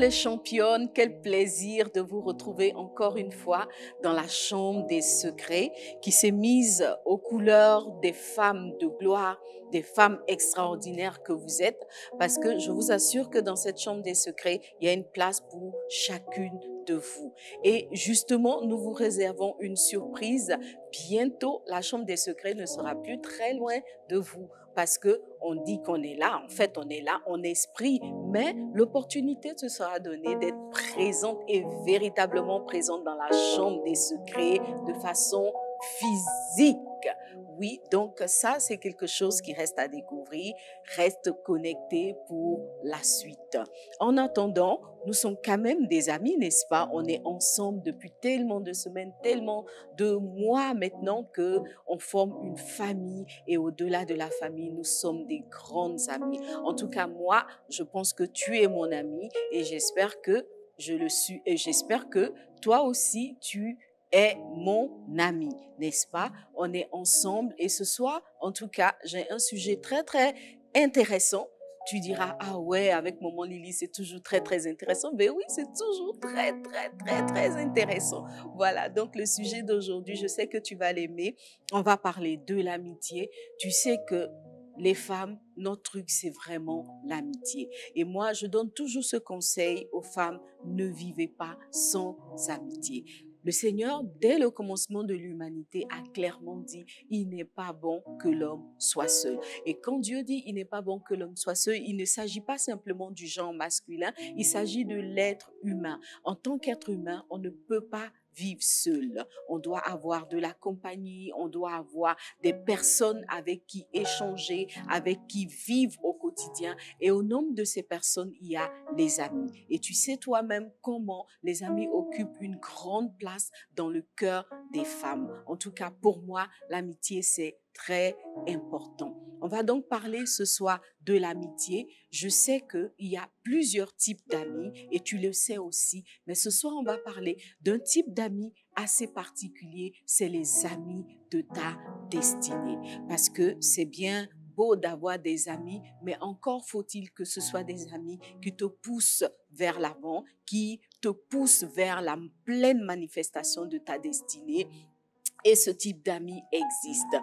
les championnes, quel plaisir de vous retrouver encore une fois dans la chambre des secrets qui s'est mise aux couleurs des femmes de gloire, des femmes extraordinaires que vous êtes, parce que je vous assure que dans cette chambre des secrets, il y a une place pour chacune de vous. Et justement, nous vous réservons une surprise. Bientôt, la chambre des secrets ne sera plus très loin de vous parce que on dit qu'on est là. En fait, on est là en esprit, mais l'opportunité te sera donnée d'être présente et véritablement présente dans la chambre des secrets de façon physique. Oui, donc ça, c'est quelque chose qui reste à découvrir. Reste connecté pour la suite. En attendant, nous sommes quand même des amis, n'est-ce pas? On est ensemble depuis tellement de semaines, tellement de mois maintenant que on forme une famille et au-delà de la famille, nous sommes des grandes amies. En tout cas, moi, je pense que tu es mon ami et j'espère que je le suis et j'espère que toi aussi tu es mon ami, n'est-ce pas? On est ensemble et ce soir, en tout cas, j'ai un sujet très, très intéressant. Tu diras, ah ouais, avec Maman Lily, c'est toujours très, très intéressant. Mais oui, c'est toujours très, très, très, très intéressant. Voilà, donc le sujet d'aujourd'hui, je sais que tu vas l'aimer. On va parler de l'amitié. Tu sais que les femmes, notre truc, c'est vraiment l'amitié. Et moi, je donne toujours ce conseil aux femmes, ne vivez pas sans amitié. Le Seigneur, dès le commencement de l'humanité, a clairement dit, il n'est pas bon que l'homme soit seul. Et quand Dieu dit, il n'est pas bon que l'homme soit seul, il ne s'agit pas simplement du genre masculin, il s'agit de l'être humain. En tant qu'être humain, on ne peut pas vivre seul. On doit avoir de la compagnie, on doit avoir des personnes avec qui échanger, avec qui vivre au quotidien. Et au nombre de ces personnes, il y a les amis. Et tu sais toi-même comment les amis occupent une grande place dans le cœur des femmes. En tout cas, pour moi, l'amitié, c'est très important. On va donc parler ce soir de l'amitié. Je sais qu'il y a plusieurs types d'amis et tu le sais aussi, mais ce soir, on va parler d'un type d'amis assez particulier, c'est les amis de ta destinée. Parce que c'est bien beau d'avoir des amis, mais encore faut-il que ce soit des amis qui te poussent vers l'avant, qui te poussent vers la pleine manifestation de ta destinée. Et ce type d'amis existe.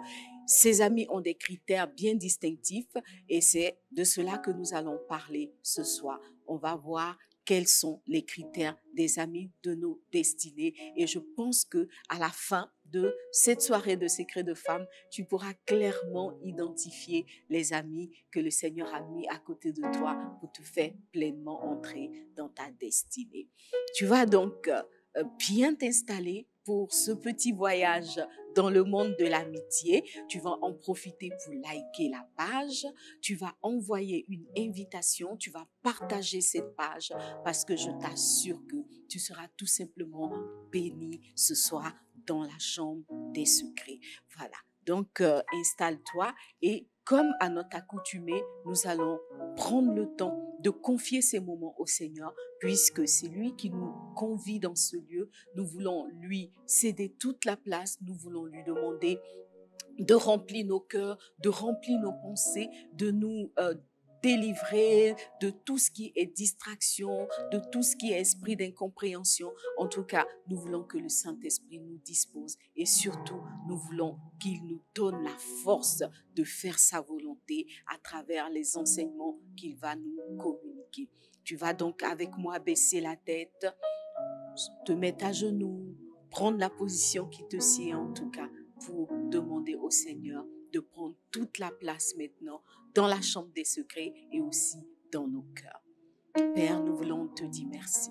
Ces amis ont des critères bien distinctifs et c'est de cela que nous allons parler ce soir. On va voir quels sont les critères des amis de nos destinées et je pense que à la fin de cette soirée de secrets de femmes, tu pourras clairement identifier les amis que le Seigneur a mis à côté de toi pour te faire pleinement entrer dans ta destinée. Tu vas donc bien t'installer pour ce petit voyage dans le monde de l'amitié. Tu vas en profiter pour liker la page, tu vas envoyer une invitation, tu vas partager cette page parce que je t'assure que tu seras tout simplement béni ce soir dans la chambre des secrets. Voilà, donc installe-toi et comme à notre accoutumée, nous allons prendre le temps de confier ces moments au Seigneur puisque c'est lui qui nous convie dans ce lieu. Nous voulons lui céder toute la place, nous voulons lui demander de remplir nos cœurs, de remplir nos pensées, de nous délivrer de tout ce qui est distraction, de tout ce qui est esprit d'incompréhension. En tout cas, nous voulons que le Saint-Esprit nous dispose et surtout, nous voulons qu'il nous donne la force de faire sa volonté à travers les enseignements qu'il va nous communiquer. Tu vas donc avec moi baisser la tête, te mettre à genoux, prendre la position qui te sied en tout cas pour demander au Seigneur de prendre toute la place maintenant dans la chambre des secrets et aussi dans nos cœurs. Père, nous voulons te dire merci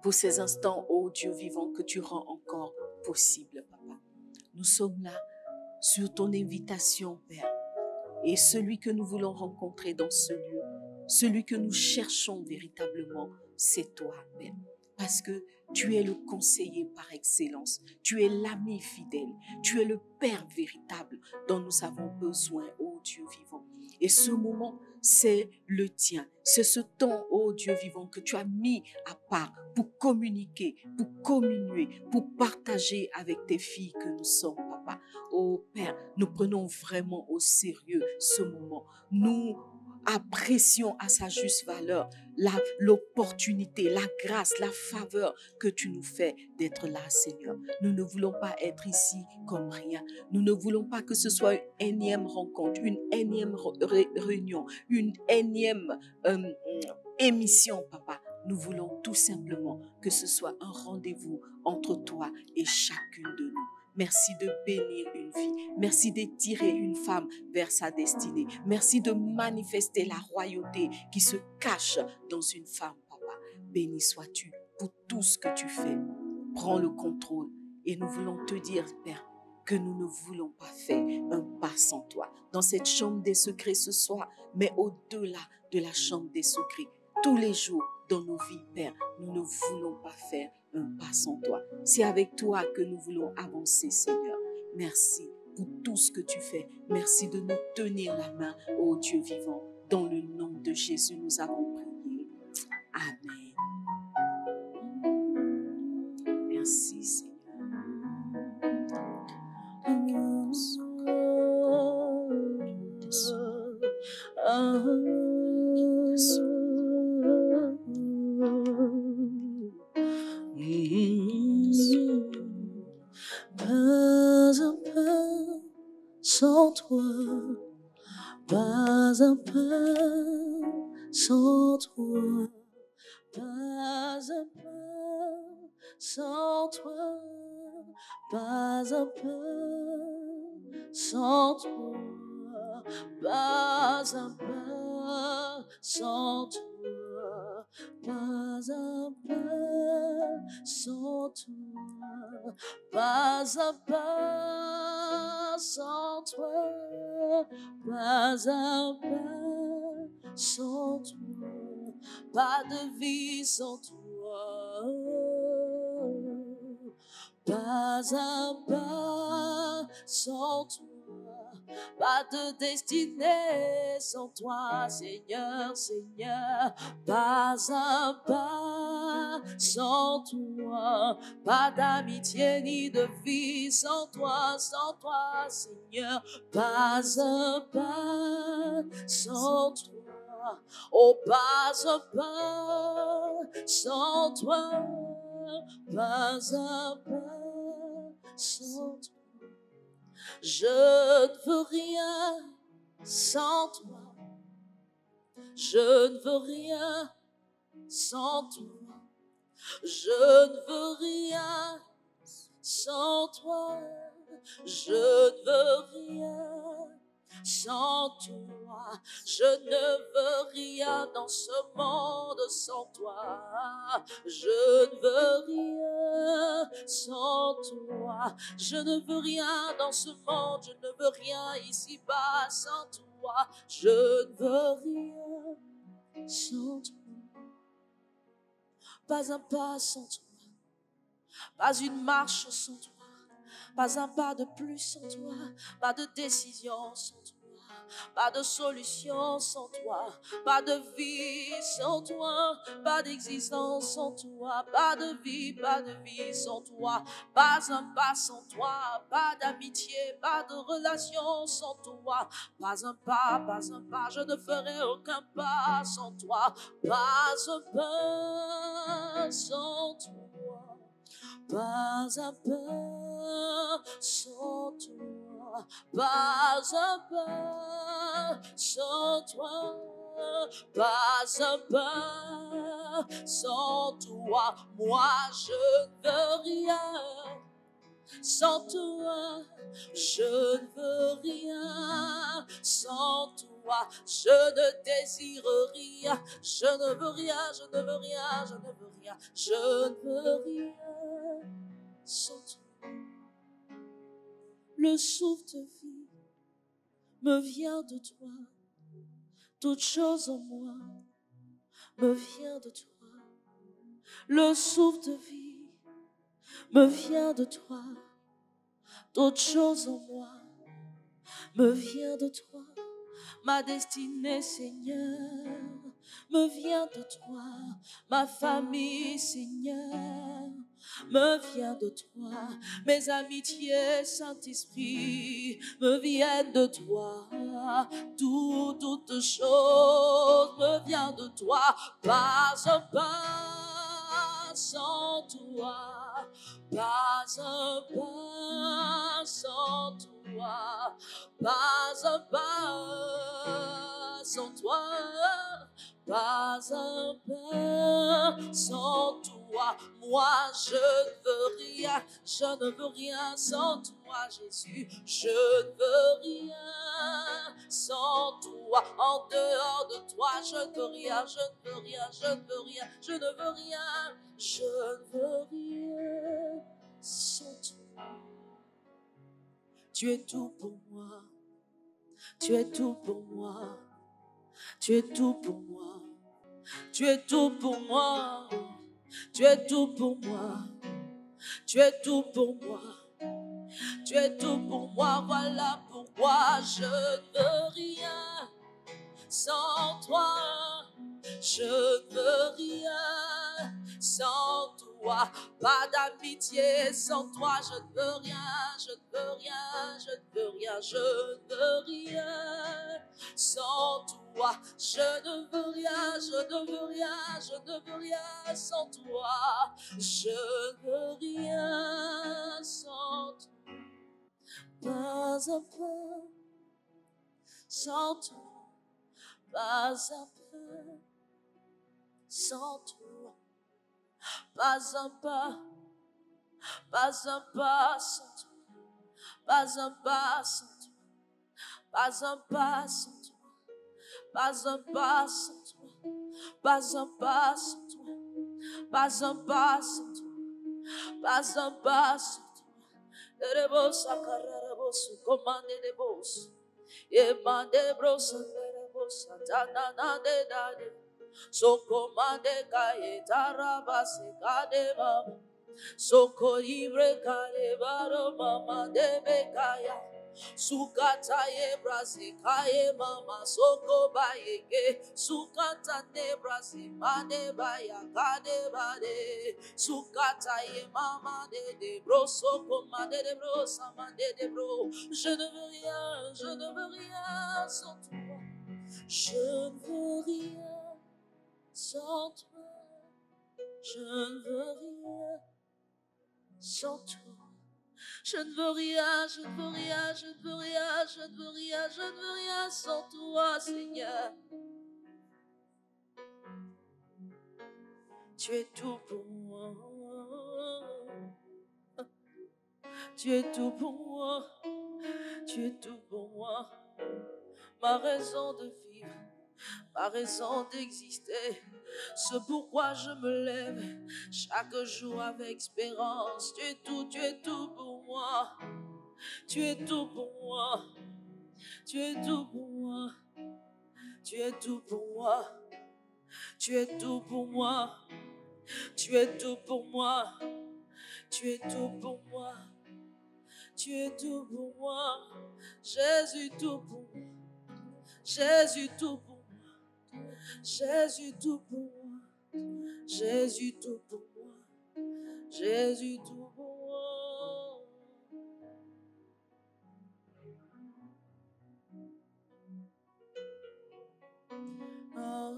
pour ces instants, ô Dieu vivant, que tu rends encore possible, Papa. Nous sommes là sur ton invitation, Père, et celui que nous voulons rencontrer dans ce lieu, celui que nous cherchons véritablement, c'est toi, Père. Parce que tu es le conseiller par excellence, tu es l'ami fidèle, tu es le Père véritable dont nous avons besoin, ô Dieu vivant. Et ce moment, c'est le tien. C'est ce temps, ô Dieu vivant, que tu as mis à part pour communiquer, pour communier, pour partager avec tes filles que nous sommes, Papa. Ô Père, nous prenons vraiment au sérieux ce moment. Nous apprécions à sa juste valeur l'opportunité, la grâce, la faveur que tu nous fais d'être là, Seigneur. Nous ne voulons pas être ici comme rien. Nous ne voulons pas que ce soit une énième rencontre, une énième réunion, une énième émission, Papa. Nous voulons tout simplement que ce soit un rendez-vous entre toi et chacune de nous. Merci de bénir une vie. Merci d'étirer une femme vers sa destinée. Merci de manifester la royauté qui se cache dans une femme, Papa. Béni sois-tu pour tout ce que tu fais. Prends le contrôle et nous voulons te dire, Père, que nous ne voulons pas faire un pas sans toi. Dans cette chambre des secrets ce soir, mais au-delà de la chambre des secrets, tous les jours dans nos vies, Père, nous ne voulons pas faire un pas sans toi. C'est avec toi que nous voulons avancer, Seigneur. Merci pour tout ce que tu fais. Merci de nous tenir la main, ô Dieu vivant. Dans le nom de Jésus, nous avons prié. Amen. Merci, Seigneur. Pas un pas sans toi, pas un pas sans toi, pas un pas sans toi, pas un pas sans toi, pas un pas sans toi, pas un pas sans toi, pas un pas sans toi, pas un pas sans toi, pas de vie sans toi, pas un pas sans toi. Pas de destinée sans toi, Seigneur, Seigneur. Pas un pas sans toi. Pas d'amitié ni de vie sans toi, Seigneur. Pas un pas sans toi. Oh, pas un pas sans toi. Pas un pas sans toi. Je ne veux rien sans toi. Je ne veux rien sans toi. Je ne veux rien sans toi. Je ne veux rien sans toi. Je ne veux rien dans ce monde sans toi. Je ne veux rien sans toi. Je ne veux rien dans ce monde. Je ne veux rien ici-bas sans toi. Je ne veux rien sans toi. Pas un pas sans toi. Pas une marche sans toi. Pas un pas de plus sans toi, pas de décision sans toi, pas de solution sans toi, pas de vie sans toi, pas d'existence sans toi, pas de vie sans toi, pas un pas sans toi, pas d'amitié, pas de relation sans toi, pas un pas, je ne ferai aucun pas sans toi, pas un pas sans toi. Pas un pas sans toi, pas un pas sans toi, pas un pas sans toi. Moi je ne veux rien sans toi, je ne veux rien sans toi, je ne désire rien, je ne veux rien, je ne veux rien, je ne veux rien, je ne veux rien sans toi. Le souffle de vie me vient de toi, toute chose en moi me vient de toi. Le souffle de vie me vient de toi, toute chose en moi me vient de toi. Ma destinée, Seigneur, me vient de toi. Ma famille, Seigneur, me vient de toi. Mes amitiés, Saint-Esprit, me viennent de toi. Toute chose me vient de toi. Pas un pas sans toi. Pas un pas sans toi. Pas un pas sans toi. Pas un pas sans toi. Moi, je ne veux rien, je ne veux rien sans toi, Jésus. Je ne veux rien sans toi. En dehors de toi, je ne veux rien, je ne veux rien, je ne veux rien, je ne veux rien, je ne veux rien sans toi. Tu es tout pour moi. Tu es tout pour moi. Tu es tout pour moi. Tu es tout pour moi. Tu es tout pour moi. Tu es tout pour moi. Tu es tout pour moi. Voilà pourquoi je ne veux rien sans toi. Je ne veux rien sans toi. Pas d'amitié sans toi. Je ne veux rien. Je ne veux rien. Je ne veux rien. Je ne veux rien sans toi. Je ne veux rien. Je ne veux rien. Je ne veux rien sans toi. Je ne veux rien sans toi. Pas un peu sans toi. Pas un peu sans toi. Pas un pas sans toi. Pas un pas sans toi. Pas un pas sans toi. Pas un pas sans toi. Pas un pas sans toi. Pas un pas sans toi. Pas un pas sans toi. Erebos akararabos commande de bos. Emande bros anderebos atana de dade. So commande kaye tarabase kade mama. So koribre kade baro mama de bekaya. Sukata ye brasi kaye mama soko bayeke. Sukata ne brasi mane baya kade bade. Sukata ye mama de bro soko mande de bro samande de bro. Je ne veux rien, je ne veux rien sans toi. Je ne veux rien sans toi. Je ne veux rien sans toi. Je ne veux rien, je ne veux rien, je ne veux rien, je ne veux rien, je ne veux rien sans toi, Seigneur. Tu es tout pour moi. Tu es tout pour moi. Tu es tout pour moi. Ma raison de vivre, ma raison d'exister. Ce pourquoi je me lève chaque jour avec espérance. Tu es tout pour moi. Tu es tout pour moi. Tu es tout pour moi. Tu es tout pour moi. Tu es tout pour moi. Tu es tout pour moi. Tu es tout pour moi. Tu es tout pour moi. Jésus tout pour moi. Jésus tout pour moi. Jésus tout pour moi. Jésus tout pour moi. Jésus tout pour moi. Ah.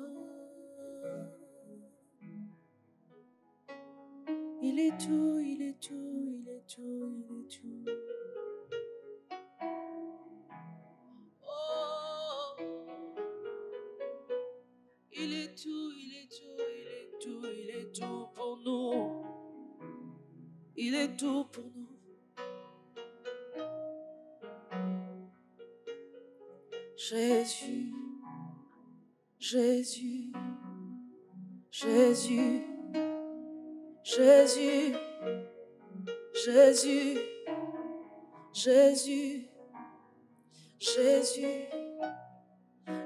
Il est tout, il est tout, il est tout, il est tout. Oh. Il est tout, il est tout, il est tout, il est tout pour nous. Il est tout pour nous. Jésus, Jésus, Jésus, Jésus, Jésus, Jésus, Jésus,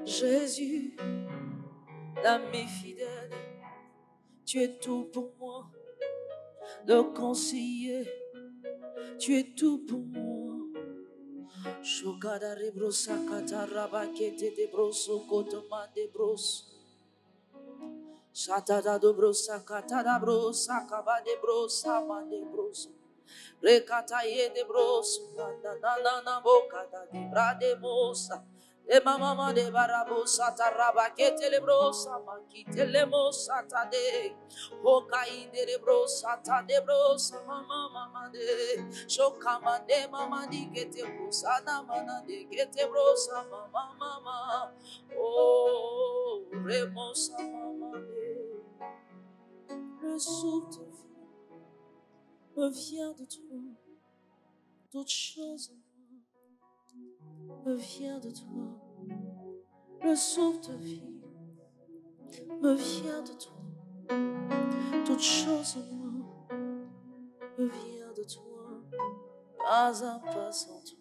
Jésus, l'ami fidèle, tu es tout pour moi, le conseiller, tu es tout pour moi, Shokada rebrosa kataraba kete de broso kotoma de bros. Shatada do brosa katada brosa kaba de brosa man de bros. Rekata ye de bros. Na na boka da de bra de mosa. E mama de barabosa taraba kete le brosa makite le mosa tade. Hokai de brosa tade brosa mama de. Shokama de mama di kete brosa na mana de kete brosa mama. Oh, remosa mama de. Le souffle de vie me vient de toi. Toute chose me vient de toi. Le souffle de vie me vient de toi. Toute chose en moi me vient de toi. Pas un pas sans toi.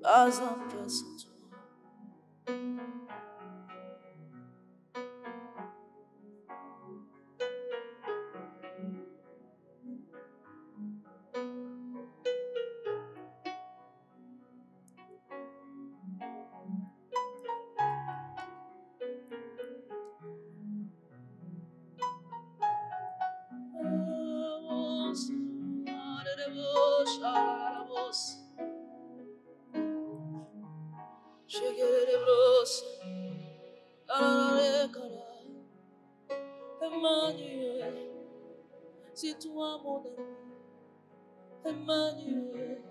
Pas un pas sans toi. Emmanuel, c'est toi mon ami. Emmanuel,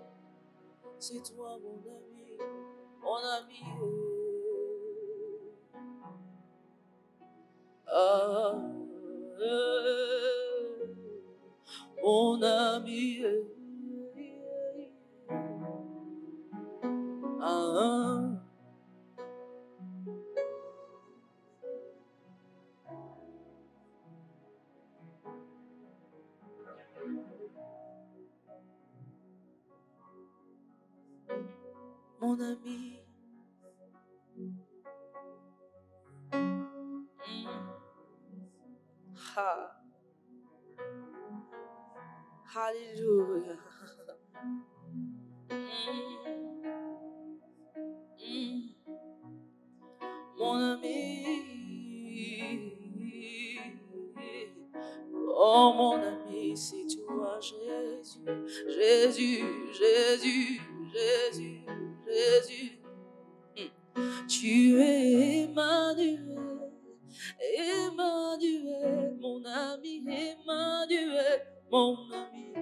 c'est toi mon ami. Mon ami. Mon ami. Mon ami. Hallelujah. Mon ami. Oh mon ami, c'est toi Jésus, Jésus, Jésus, Jésus, Jésus. Tu es Emmanuel, Emmanuel, mon ami, Emmanuel, mon ami.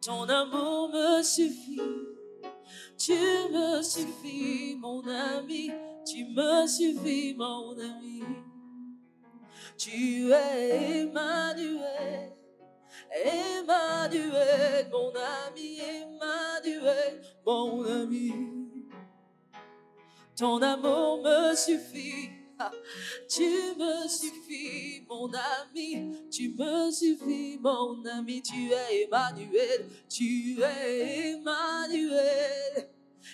Ton amour me suffit, tu me suffis, mon ami, tu me suffis, mon ami. Tu es Emmanuel, Emmanuel, mon ami, Emmanuel, mon ami. Ton amour me suffit, tu me suffis, mon ami, tu me suffis, mon ami. Tu es Emmanuel, tu es Emmanuel,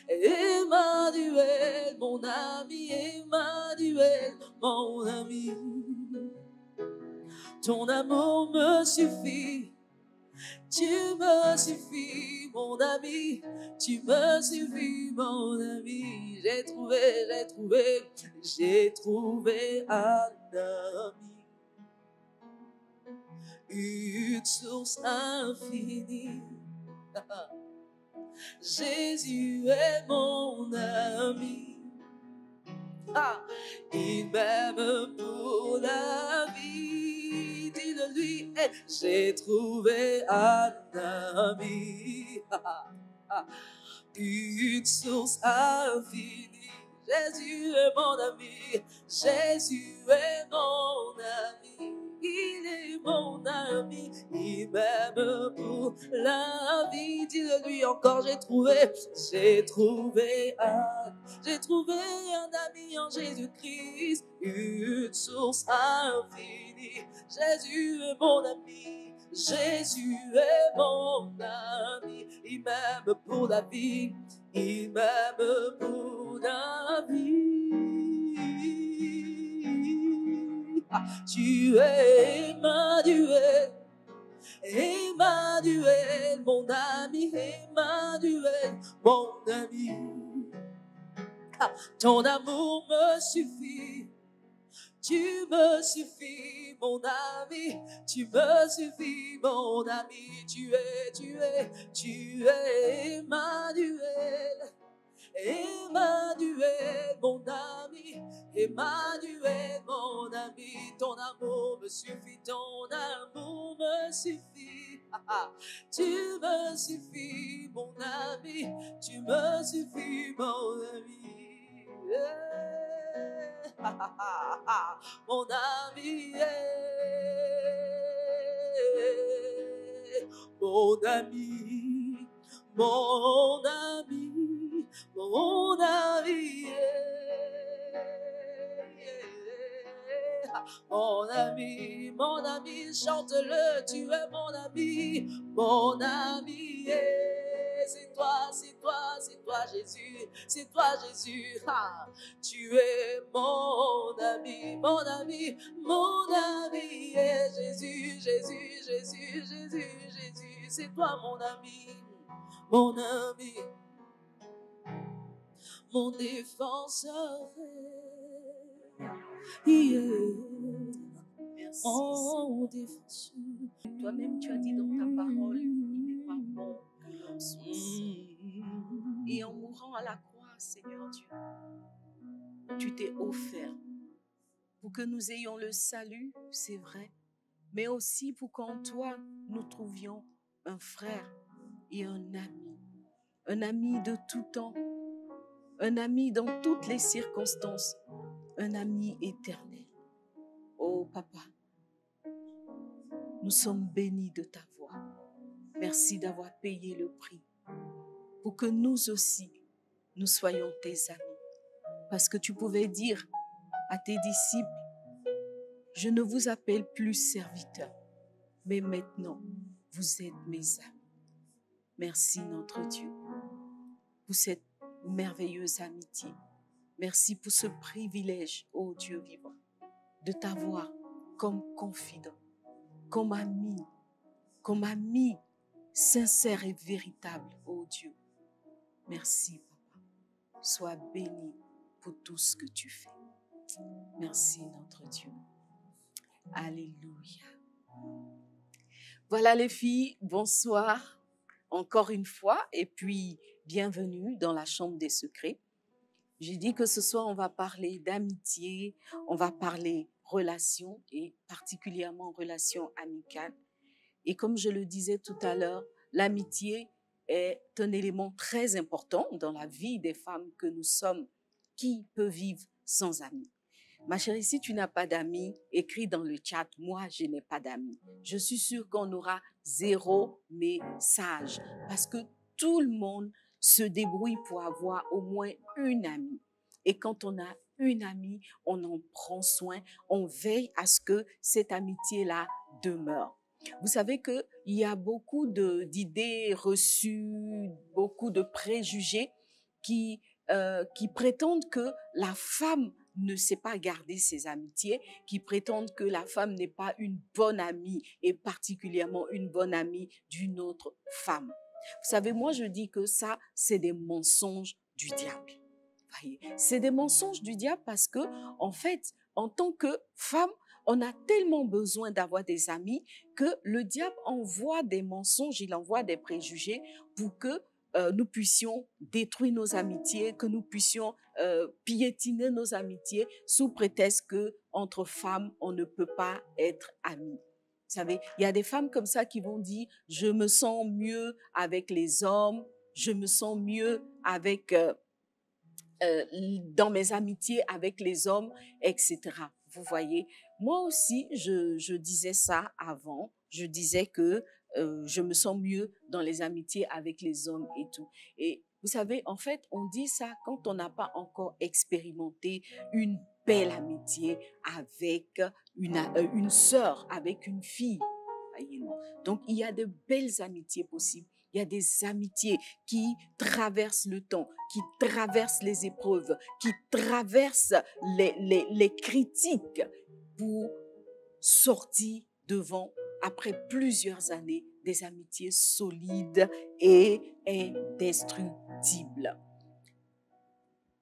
Emmanuel, mon ami, Emmanuel, mon ami. Ton amour me suffit, tu me suffis, mon ami, tu me suffis, mon ami. J'ai trouvé un ami, une source infinie. Jésus est mon ami, il m'aime pour la vie. Dis-le-lui, j'ai trouvé un ami, une source infinie. Jésus est mon ami, Jésus est mon ami, il est mon ami, il m'aime pour la vie. Dis-le-lui encore, j'ai trouvé un ami en Jésus-Christ, une source infinie. Jésus est mon ami, Jésus est mon ami, il m'aime pour la vie, il m'aime pour la vie. Tu es Emmanuel, Emmanuel, mon ami Emmanuel, mon ami. Ton amour me suffit. Tu me suffis, mon ami, tu me suffis, mon ami, tu es Emmanuel, Emmanuel, mon ami, Emmanuel, mon ami, ton amour me suffit, ton amour me suffit, tu me suffis, mon ami, tu me suffis, mon ami. Mon ami, mon ami, mon ami, mon ami, mon ami, chante-le, tu es mon ami, c'est toi, Jésus, c'est toi, Jésus, tu es mon ami, mon ami, mon ami, Jésus, Jésus, Jésus, Jésus, Jésus, c'est toi mon ami, mon défenseur, Merci. mon défenseur. Toi-même, tu as dit dans ta parole, il n'est pas bon que l'homme soit seul. Et en mourant à la croix, Seigneur Dieu, tu t'es offert pour que nous ayons le salut, c'est vrai, mais aussi pour qu'en toi, nous trouvions un frère et un ami de tout temps, un ami dans toutes les circonstances, un ami éternel. Oh Papa, nous sommes bénis de ta voix. Merci d'avoir payé le prix pour que nous aussi, nous soyons tes amis. Parce que tu pouvais dire à tes disciples, je ne vous appelle plus serviteurs, mais maintenant, vous êtes mes amis. Merci notre Dieu pour cette merveilleuse amitié. Merci pour ce privilège, ô Dieu vivant, de t'avoir comme confident, comme ami sincère et véritable, ô Dieu. Merci, Papa. Sois béni pour tout ce que tu fais. Merci, notre Dieu. Alléluia. Voilà les filles, bonsoir encore une fois et puis bienvenue dans la chambre des secrets. J'ai dit que ce soir, on va parler d'amitié, on va parler relations et particulièrement relations amicales. Et comme je le disais tout à l'heure, l'amitié est un élément très important dans la vie des femmes que nous sommes. Qui peut vivre sans amis? Ma chérie, si tu n'as pas d'amis, écris dans le chat, moi, je n'ai pas d'amis. Je suis sûre qu'on aura 0 message parce que tout le monde se débrouille pour avoir au moins une amie. Et quand on a une amie, on en prend soin, on veille à ce que cette amitié-là demeure. Vous savez qu'il y a beaucoup d'idées reçues, beaucoup de préjugés qui prétendent que la femme ne sait pas garder ses amitiés, qui prétendent que la femme n'est pas une bonne amie et particulièrement une bonne amie d'une autre femme. Vous savez, moi je dis que ça, c'est des mensonges du diable. Voyez, c'est des mensonges du diable parce que, en fait, en tant que femme, on a tellement besoin d'avoir des amis que le diable envoie des mensonges, il envoie des préjugés pour que nous puissions détruire nos amitiés, que nous puissions piétiner nos amitiés sous prétexte que entre femmes, on ne peut pas être amis. Vous savez, il y a des femmes comme ça qui vont dire « je me sens mieux avec les hommes, je me sens mieux avec dans mes amitiés avec les hommes, etc. » Vous voyez, moi aussi, je disais ça avant. Je disais que je me sens mieux dans les amitiés avec les hommes et tout. Et vous savez, en fait, on dit ça quand on n'a pas encore expérimenté une belle amitié avec une sœur, avec une fille. Donc, il y a de belles amitiés possibles. Il y a des amitiés qui traversent le temps, qui traversent les épreuves, qui traversent les critiques pour sortir devant, après plusieurs années, des amitiés solides et indestructibles.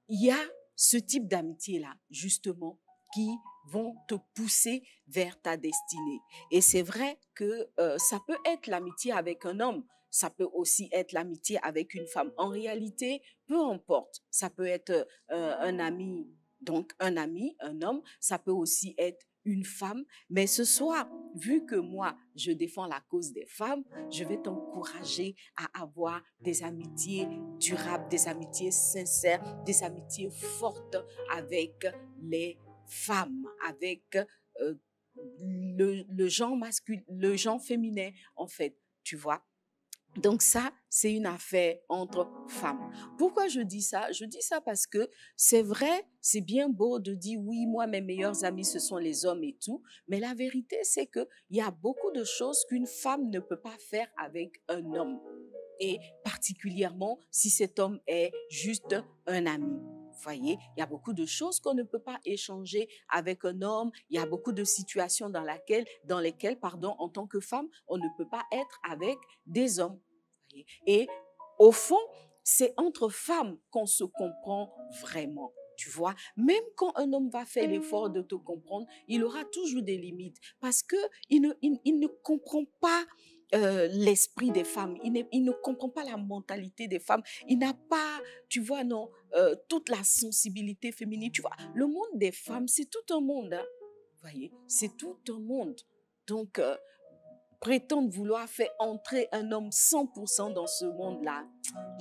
Il y a ce type d'amitié-là, justement, qui vont te pousser vers ta destinée. Et c'est vrai que ça peut être l'amitié avec un homme, ça peut aussi être l'amitié avec une femme. En réalité, peu importe, ça peut être un ami, donc un ami, un homme, ça peut aussi être une femme. Mais ce soir, vu que moi, je défends la cause des femmes, je vais t'encourager à avoir des amitiés durables, des amitiés sincères, des amitiés fortes avec les femmes, avec le genre masculin, le genre féminin, en fait, tu vois. Donc ça, c'est une affaire entre femmes. Pourquoi je dis ça? Je dis ça parce que c'est vrai, c'est bien beau de dire oui, moi, mes meilleurs amis, ce sont les hommes et tout. Mais la vérité, c'est qu'il y a beaucoup de choses qu'une femme ne peut pas faire avec un homme. Et particulièrement si cet homme est juste un ami. Vous voyez, il y a beaucoup de choses qu'on ne peut pas échanger avec un homme. Il y a beaucoup de situations dans lesquelles, en tant que femme, on ne peut pas être avec des hommes. Vous voyez. Et au fond, c'est entre femmes qu'on se comprend vraiment. Tu vois, même quand un homme va faire l'effort de te comprendre, il aura toujours des limites parce qu'il ne comprend pas l'esprit des femmes, il ne comprend pas la mentalité des femmes, il n'a pas, tu vois, non, toute la sensibilité féminine. Tu vois, le monde des femmes, c'est tout un monde. Hein. Vous voyez, c'est tout un monde. Donc, prétendre vouloir faire entrer un homme 100% dans ce monde-là,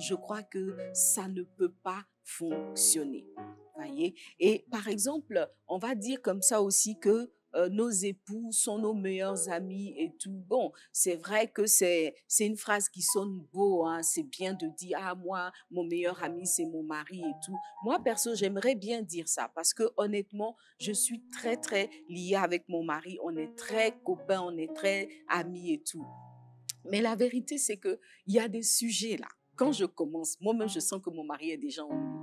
je crois que ça ne peut pas fonctionner. Voyez? Et par exemple, on va dire comme ça aussi que nos époux sont nos meilleurs amis et tout. Bon, c'est vrai que c'est une phrase qui sonne beau, hein. C'est bien de dire, ah, moi, mon meilleur ami, c'est mon mari et tout. Moi, perso, j'aimerais bien dire ça parce que honnêtement, je suis très, très liée avec mon mari. On est très copains, on est très amis et tout. Mais la vérité, c'est qu'il y a des sujets là. Quand je commence, moi-même, je sens que mon mari est déjà ennuyé.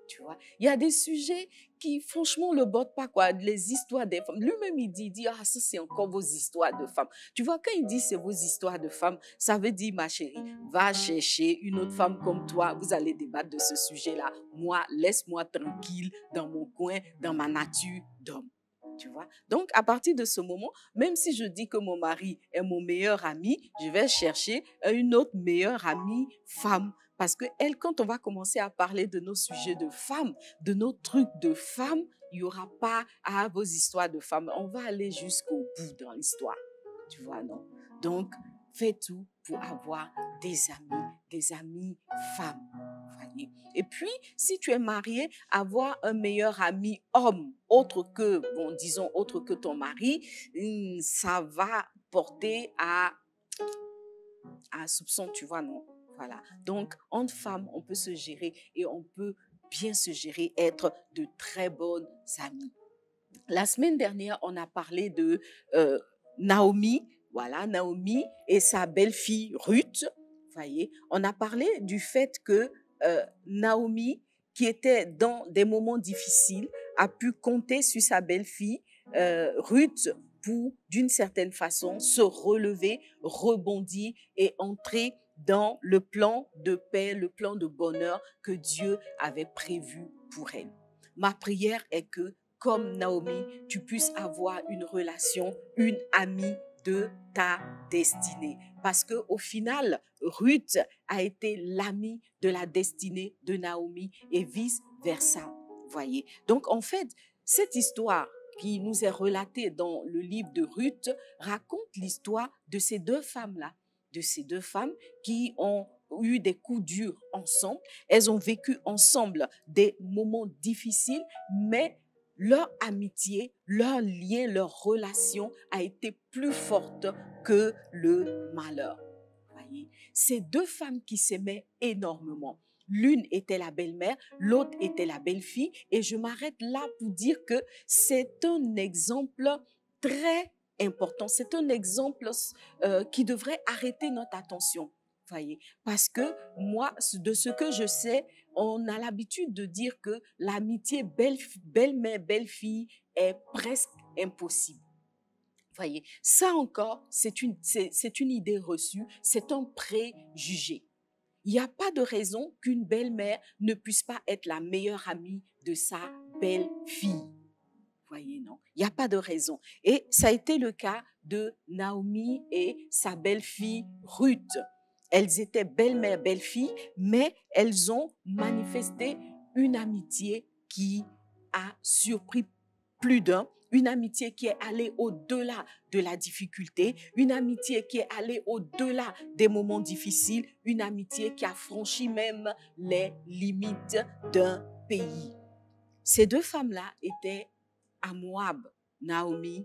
Tu vois, il y a des sujets qui, franchement, le bottent pas, quoi. Les histoires des femmes. Lui-même, il dit, ah, ça, c'est encore vos histoires de femmes. Tu vois, quand il dit c'est vos histoires de femmes, ça veut dire, ma chérie, va chercher une autre femme comme toi. Vous allez débattre de ce sujet-là. Moi, laisse-moi tranquille dans mon coin, dans ma nature d'homme. Tu vois? Donc, à partir de ce moment, même si je dis que mon mari est mon meilleur ami, je vais chercher une autre meilleure amie femme. Parce que elle, quand on va commencer à parler de nos sujets de femmes, de nos trucs de femmes, il n'y aura pas vos histoires de femmes. On va aller jusqu'au bout dans l'histoire. Tu vois, non? Donc, fais tout pour avoir des amis femmes. Voyez. Et puis, si tu es marié, avoir un meilleur ami homme, autre que ton mari, ça va porter à un soupçon, tu vois, non? Voilà. Donc, entre femmes, on peut se gérer et on peut bien se gérer, être de très bonnes amies. La semaine dernière, on a parlé de Naomi, voilà, Naomi et sa belle-fille Ruth. Voyez, on a parlé du fait que Naomi, qui était dans des moments difficiles, a pu compter sur sa belle-fille Ruth pour, d'une certaine façon, se relever, rebondir et entrer dans le plan de paix, le plan de bonheur que Dieu avait prévu pour elle. Ma prière est que, comme Naomi, tu puisses avoir une relation, une amie de ta destinée. Parce qu'au final, Ruth a été l'amie de la destinée de Naomi et vice-versa. Voyez. Donc, en fait, cette histoire qui nous est relatée dans le livre de Ruth raconte l'histoire de ces deux femmes-là, de ces deux femmes qui ont eu des coups durs ensemble. Elles ont vécu ensemble des moments difficiles, mais leur amitié, leur lien, leur relation a été plus forte que le malheur. Voyez, ces deux femmes qui s'aimaient énormément. L'une était la belle-mère, l'autre était la belle-fille. Et je m'arrête là pour dire que c'est un exemple très important. C'est un exemple qui devrait arrêter notre attention. Voyez, parce que moi, de ce que je sais, on a l'habitude de dire que l'amitié belle-mère, belle-fille est presque impossible. Voyez, ça encore, c'est une idée reçue, c'est un préjugé. Il n'y a pas de raison qu'une belle-mère ne puisse pas être la meilleure amie de sa belle-fille. Voyez, non? Il n'y a pas de raison. Et ça a été le cas de Naomi et sa belle-fille Ruth. Elles étaient belle-mère, belle-fille, mais elles ont manifesté une amitié qui a surpris plus d'un, une amitié qui est allée au-delà de la difficulté, une amitié qui est allée au-delà des moments difficiles, une amitié qui a franchi même les limites d'un pays. Ces deux femmes-là étaient à Moab. Naomi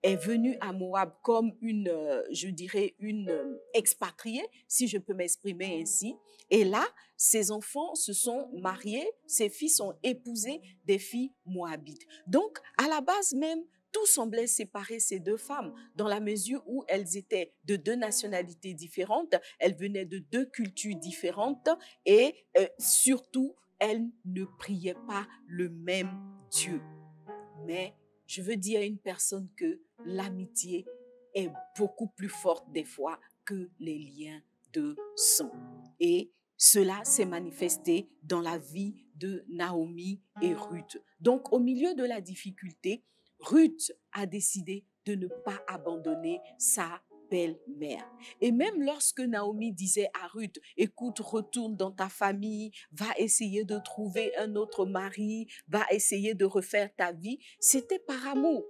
est venue à Moab comme une, je dirais, une expatriée, si je peux m'exprimer ainsi. Et là, ses enfants se sont mariés, ses fils ont épousé des filles moabites. Donc, à la base même, tout semblait séparer ces deux femmes dans la mesure où elles étaient de deux nationalités différentes, elles venaient de deux cultures différentes et surtout, elles ne priaient pas le même Dieu. Mais je veux dire à une personne que l'amitié est beaucoup plus forte des fois que les liens de sang. Et cela s'est manifesté dans la vie de Naomi et Ruth. Donc, au milieu de la difficulté, Ruth a décidé de ne pas abandonner sa belle-mère. Et même lorsque Naomi disait à Ruth, écoute, retourne dans ta famille, va essayer de trouver un autre mari, va essayer de refaire ta vie, c'était par amour.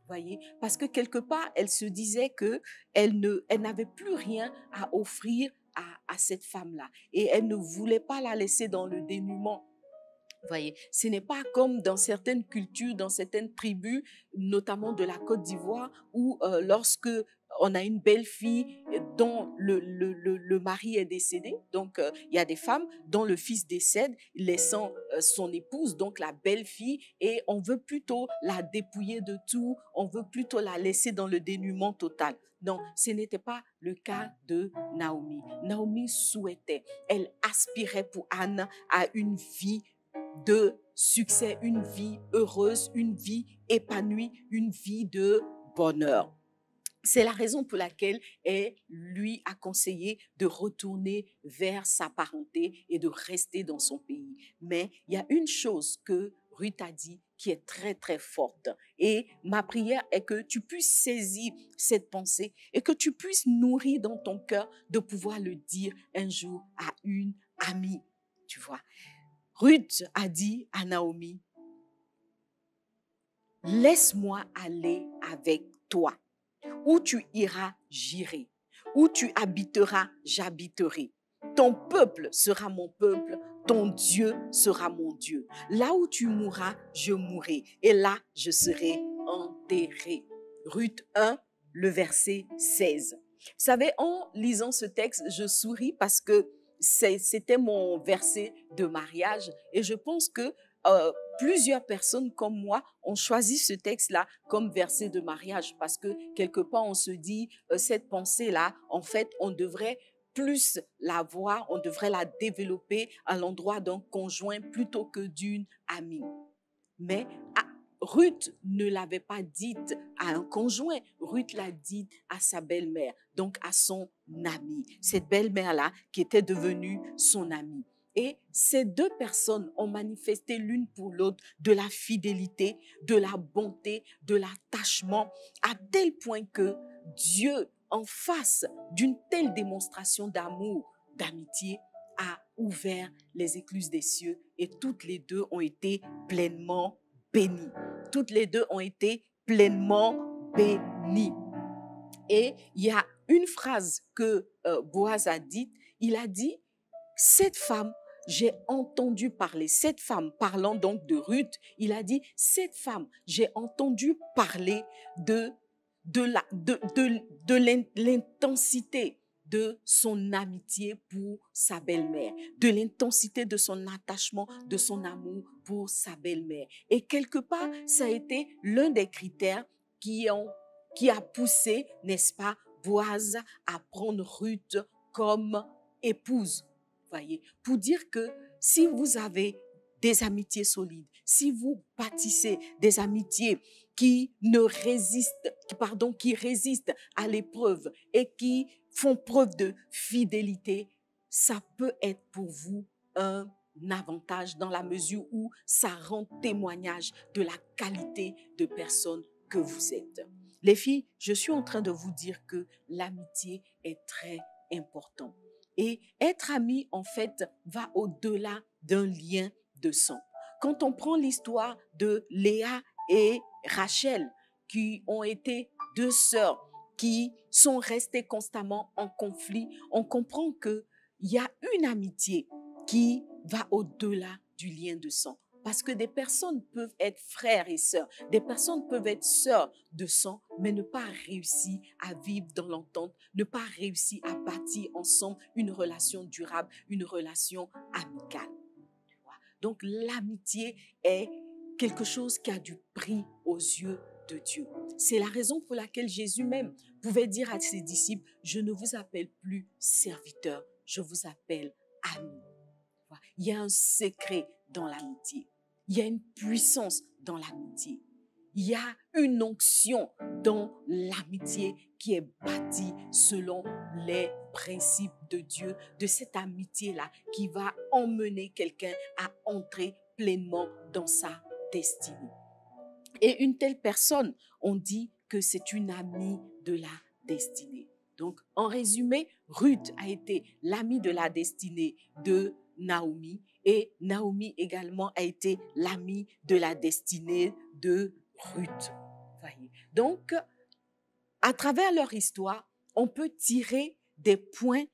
Voyez, parce que quelque part, elle se disait que elle n'avait plus rien à offrir à cette femme-là. Et elle ne voulait pas la laisser dans le dénuement. Voyez, ce n'est pas comme dans certaines cultures, dans certaines tribus, notamment de la Côte d'Ivoire, où lorsque on a une belle-fille dont le mari est décédé, donc il y a des femmes dont le fils décède, laissant son épouse, donc la belle-fille, et on veut plutôt la dépouiller de tout, on veut plutôt la laisser dans le dénuement total. Non, ce n'était pas le cas de Naomi. Naomi souhaitait, elle aspirait pour Anne à une vie de succès, une vie heureuse, une vie épanouie, une vie de bonheur. C'est la raison pour laquelle elle lui a conseillé de retourner vers sa parenté et de rester dans son pays. Mais il y a une chose que Ruth a dit qui est très, très forte. Et ma prière est que tu puisses saisir cette pensée et que tu puisses nourrir dans ton cœur de pouvoir le dire un jour à une amie, tu vois. Ruth a dit à Naomi, laisse-moi aller avec toi. Où tu iras, j'irai. Où tu habiteras, j'habiterai. Ton peuple sera mon peuple, ton Dieu sera mon Dieu. Là où tu mourras, je mourrai. Et là, je serai enterré. Ruth 1, le verset 16. Vous savez, en lisant ce texte, je souris parce que c'était mon verset de mariage et je pense que plusieurs personnes comme moi ont choisi ce texte-là comme verset de mariage parce que quelque part on se dit cette pensée-là, en fait, on devrait plus la voir, on devrait la développer à l'endroit d'un conjoint plutôt que d'une amie. Mais Ruth ne l'avait pas dite à un conjoint, Ruth l'a dite à sa belle-mère, donc à son amie. Cette belle-mère-là qui était devenue son amie. Et ces deux personnes ont manifesté l'une pour l'autre de la fidélité, de la bonté, de l'attachement, à tel point que Dieu, en face d'une telle démonstration d'amour, d'amitié, a ouvert les écluses des cieux et toutes les deux ont été pleinement bénies. Toutes les deux ont été pleinement bénies. Et il y a une phrase que Boaz a dite, il a dit, cette femme, j'ai entendu parler, cette femme, parlant donc de Ruth, il a dit, cette femme, j'ai entendu parler de l'intensité de son amitié pour sa belle-mère, de l'intensité de son attachement, de son amour pour sa belle-mère. Et quelque part, ça a été l'un des critères qui a poussé, n'est-ce pas, Boaz à prendre Ruth comme épouse. Voyez, pour dire que si vous avez des amitiés solides, si vous bâtissez des amitiés qui ne résistent, qui résistent à l'épreuve et qui font preuve de fidélité, ça peut être pour vous un avantage dans la mesure où ça rend témoignage de la qualité de personne que vous êtes. Les filles, je suis en train de vous dire que l'amitié est très importante. Et être ami, en fait, va au-delà d'un lien de sang. Quand on prend l'histoire de Léa et Rachel, qui ont été deux sœurs qui sont restées constamment en conflit, on comprend qu'il y a une amitié qui va au-delà du lien de sang. Parce que des personnes peuvent être frères et sœurs, des personnes peuvent être sœurs de sang, mais ne pas réussir à vivre dans l'entente, ne pas réussir à bâtir ensemble une relation durable, une relation amicale. Donc l'amitié est quelque chose qui a du prix aux yeux de Dieu. C'est la raison pour laquelle Jésus même pouvait dire à ses disciples, je ne vous appelle plus serviteurs, je vous appelle amis. Il y a un secret dans l'amitié. Il y a une puissance dans l'amitié. Il y a une onction dans l'amitié qui est bâtie selon les principes de Dieu, de cette amitié-là qui va emmener quelqu'un à entrer pleinement dans sa destinée. Et une telle personne, on dit que c'est une amie de la destinée. Donc, en résumé, Ruth a été l'amie de la destinée de Naomi et Naomi également a été l'amie de la destinée de Ruth. Voyez. Donc, à travers leur histoire, on peut tirer des points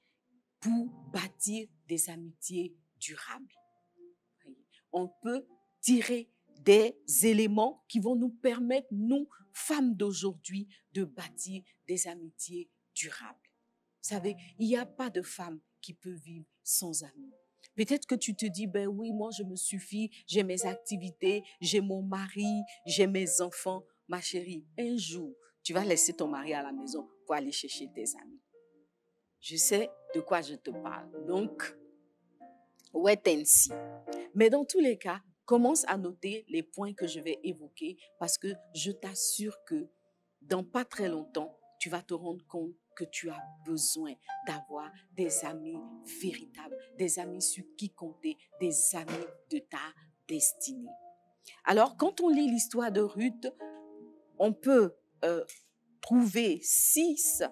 pour bâtir des amitiés durables. Voyez. On peut tirer des éléments qui vont nous permettre, nous, femmes d'aujourd'hui, de bâtir des amitiés durables. Vous savez, il n'y a pas de femme qui peut vivre sans amis. Peut-être que tu te dis, ben oui, moi je me suffis, j'ai mes activités, j'ai mon mari, j'ai mes enfants. Ma chérie, un jour, tu vas laisser ton mari à la maison pour aller chercher tes amis. Je sais de quoi je te parle. Donc, wait and see. Mais dans tous les cas, commence à noter les points que je vais évoquer parce que je t'assure que dans pas très longtemps, tu vas te rendre compte que tu as besoin d'avoir des amis véritables, des amis sur qui compter, des amis de ta destinée. Alors, quand on lit l'histoire de Ruth, on peut trouver six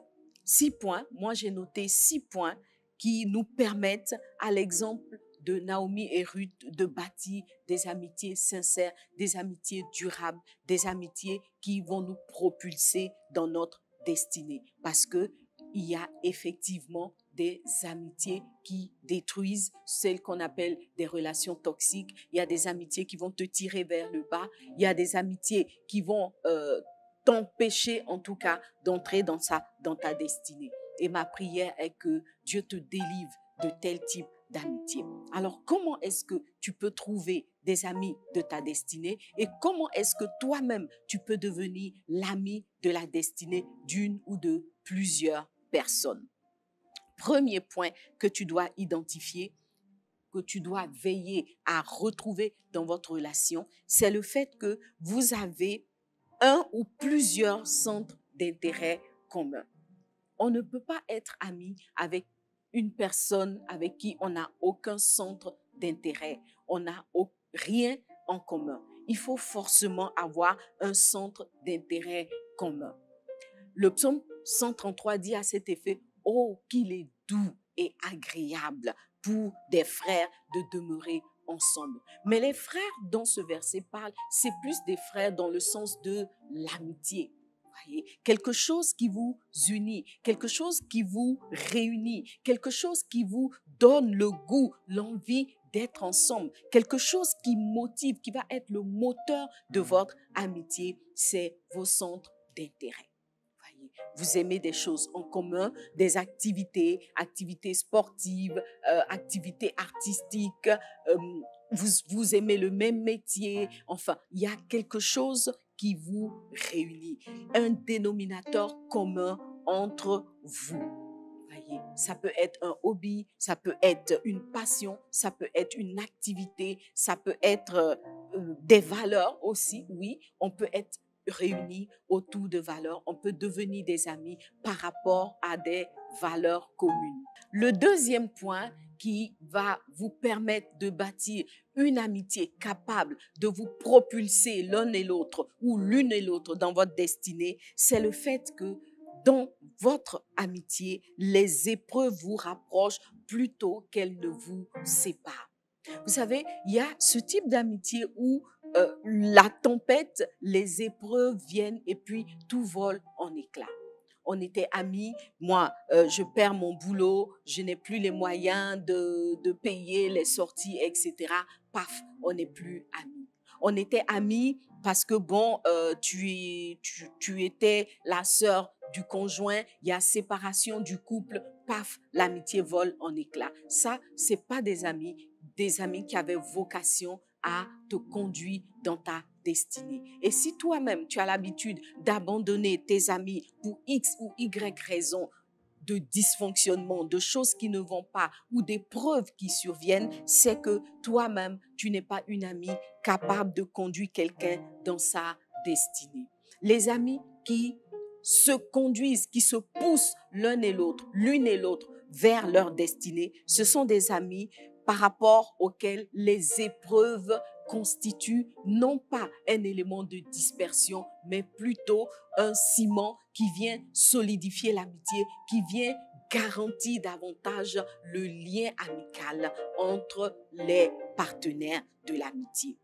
points. Moi, j'ai noté 6 points qui nous permettent, à l'exemple de Naomi et Ruth, de bâtir des amitiés sincères, des amitiés durables, des amitiés qui vont nous propulser dans notre destinée. Parce qu'il y a effectivement des amitiés qui détruisent, celles qu'on appelle des relations toxiques. Il y a des amitiés qui vont te tirer vers le bas. Il y a des amitiés qui vont t'empêcher, en tout cas, d'entrer dans ta destinée. Et ma prière est que Dieu te délivre de tel type d'amitié. Alors, comment est-ce que tu peux trouver des amis de ta destinée et comment est-ce que toi-même, tu peux devenir l'ami de la destinée d'une ou de plusieurs personnes? Premier point que tu dois identifier, que tu dois veiller à retrouver dans votre relation, c'est le fait que vous avez un ou plusieurs centres d'intérêt communs. On ne peut pas être ami avec une personne avec qui on n'a aucun centre d'intérêt. On n'a rien en commun. Il faut forcément avoir un centre d'intérêt commun. Le psaume 133 dit à cet effet, « Oh, qu'il est doux et agréable pour des frères de demeurer ensemble. » Mais les frères dont ce verset parle, c'est plus des frères dans le sens de l'amitié. Voyez, quelque chose qui vous unit, quelque chose qui vous réunit, quelque chose qui vous donne le goût, l'envie d'être ensemble, quelque chose qui motive, qui va être le moteur de votre amitié, c'est vos centres d'intérêt. Vous aimez des choses en commun, des activités sportives, activités artistiques, vous aimez le même métier, enfin, il y a quelque chose qui vous réunit, un dénominateur commun entre vous. Voyez? Voyez, ça peut être un hobby, ça peut être une passion, ça peut être une activité, ça peut être des valeurs aussi, oui, on peut être réunis autour de valeurs, on peut devenir des amis par rapport à des valeurs communes. Le deuxième point qui va vous permettre de bâtir une amitié capable de vous propulser l'un et l'autre ou l'une et l'autre dans votre destinée, c'est le fait que dans votre amitié, les épreuves vous rapprochent plutôt qu'elles ne vous séparent. Vous savez, il y a ce type d'amitié où la tempête, les épreuves viennent et puis tout vole en éclats. On était amis, moi, je perds mon boulot, je n'ai plus les moyens de payer les sorties, etc. Paf, on n'est plus amis. On était amis parce que, bon, tu étais la sœur du conjoint, il y a séparation du couple, paf, l'amitié vole en éclats. Ça, c'est pas des amis qui avaient vocation à te conduire dans ta destinée. Et si toi-même, tu as l'habitude d'abandonner tes amis pour X ou Y raison, de dysfonctionnement, de choses qui ne vont pas ou d'épreuves qui surviennent, c'est que toi-même, tu n'es pas une amie capable de conduire quelqu'un dans sa destinée. Les amis qui se conduisent, qui se poussent l'un et l'autre, l'une et l'autre vers leur destinée, ce sont des amis par rapport auxquels les épreuves constituent non pas un élément de dispersion, mais plutôt un ciment qui vient solidifier l'amitié, qui vient garantir davantage le lien amical entre les partenaires de l'amitié.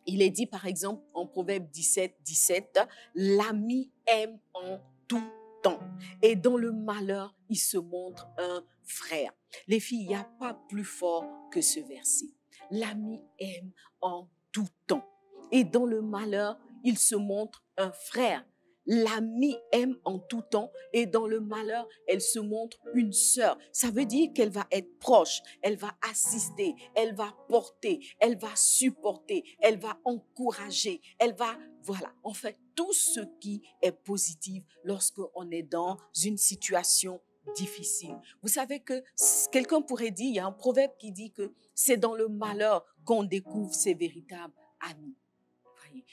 Il est dit par exemple en Proverbe 17, l'ami aime en tout temps et dans le malheur, il se montre un frère. Les filles, il n'y a pas plus fort que ce verset. L'ami aime en tout temps et dans le malheur, il se montre un frère. L'amie aime en tout temps et dans le malheur, elle se montre une sœur. Ça veut dire qu'elle va être proche, elle va assister, elle va porter, elle va supporter, elle va encourager, elle va, voilà, en fait, tout ce qui est positif lorsqu'on est dans une situation difficile. Vous savez que quelqu'un pourrait dire, il y a un proverbe qui dit que c'est dans le malheur qu'on découvre ses véritables amis.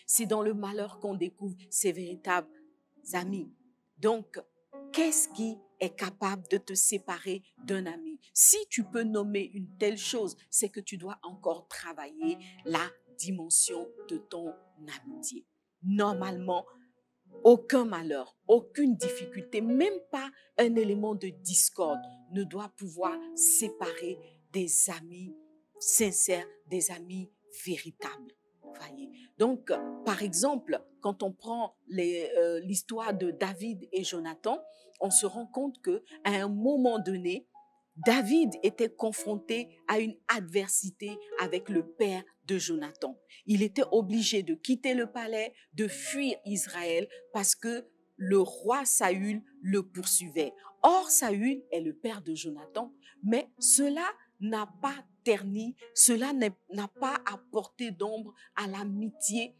C'est dans le malheur qu'on découvre ses véritables amis. Donc, qu'est-ce qui est capable de te séparer d'un ami? Si tu peux nommer une telle chose, c'est que tu dois encore travailler la dimension de ton amitié. Normalement, aucun malheur, aucune difficulté, même pas un élément de discorde ne doit pouvoir séparer des amis sincères, des amis véritables. Voyez. Donc, par exemple, quand on prend l'histoire de David et Jonathan, on se rend compte qu'à un moment donné, David était confronté à une adversité avec le père de Jonathan. Il était obligé de quitter le palais, de fuir Israël parce que le roi Saül le poursuivait. Or, Saül est le père de Jonathan, mais cela n'a pas terni, cela n'a pas apporté d'ombre à l'amitié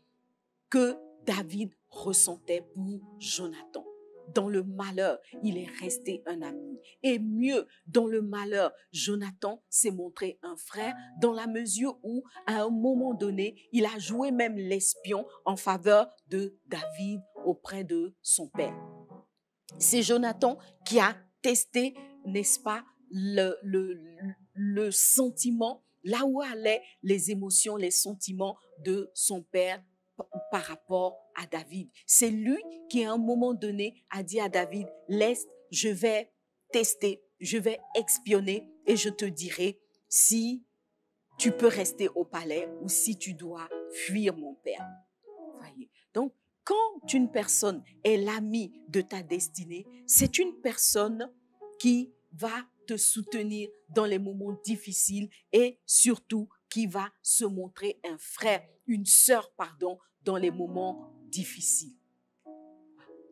que David ressentait pour Jonathan. Dans le malheur, il est resté un ami. Et mieux, dans le malheur, Jonathan s'est montré un frère dans la mesure où, à un moment donné, il a joué même l'espion en faveur de David auprès de son père. C'est Jonathan qui a testé, n'est-ce pas, le sentiment, là où allaient les émotions, les sentiments de son père par rapport à David. C'est lui qui, à un moment donné, a dit à David, laisse, je vais tester, je vais espionner et je te dirai si tu peux rester au palais ou si tu dois fuir mon père. Voyez. Donc, quand une personne est l'ami de ta destinée, c'est une personne qui va te soutenir dans les moments difficiles et surtout qui va se montrer un frère, une sœur, pardon, dans les moments difficiles.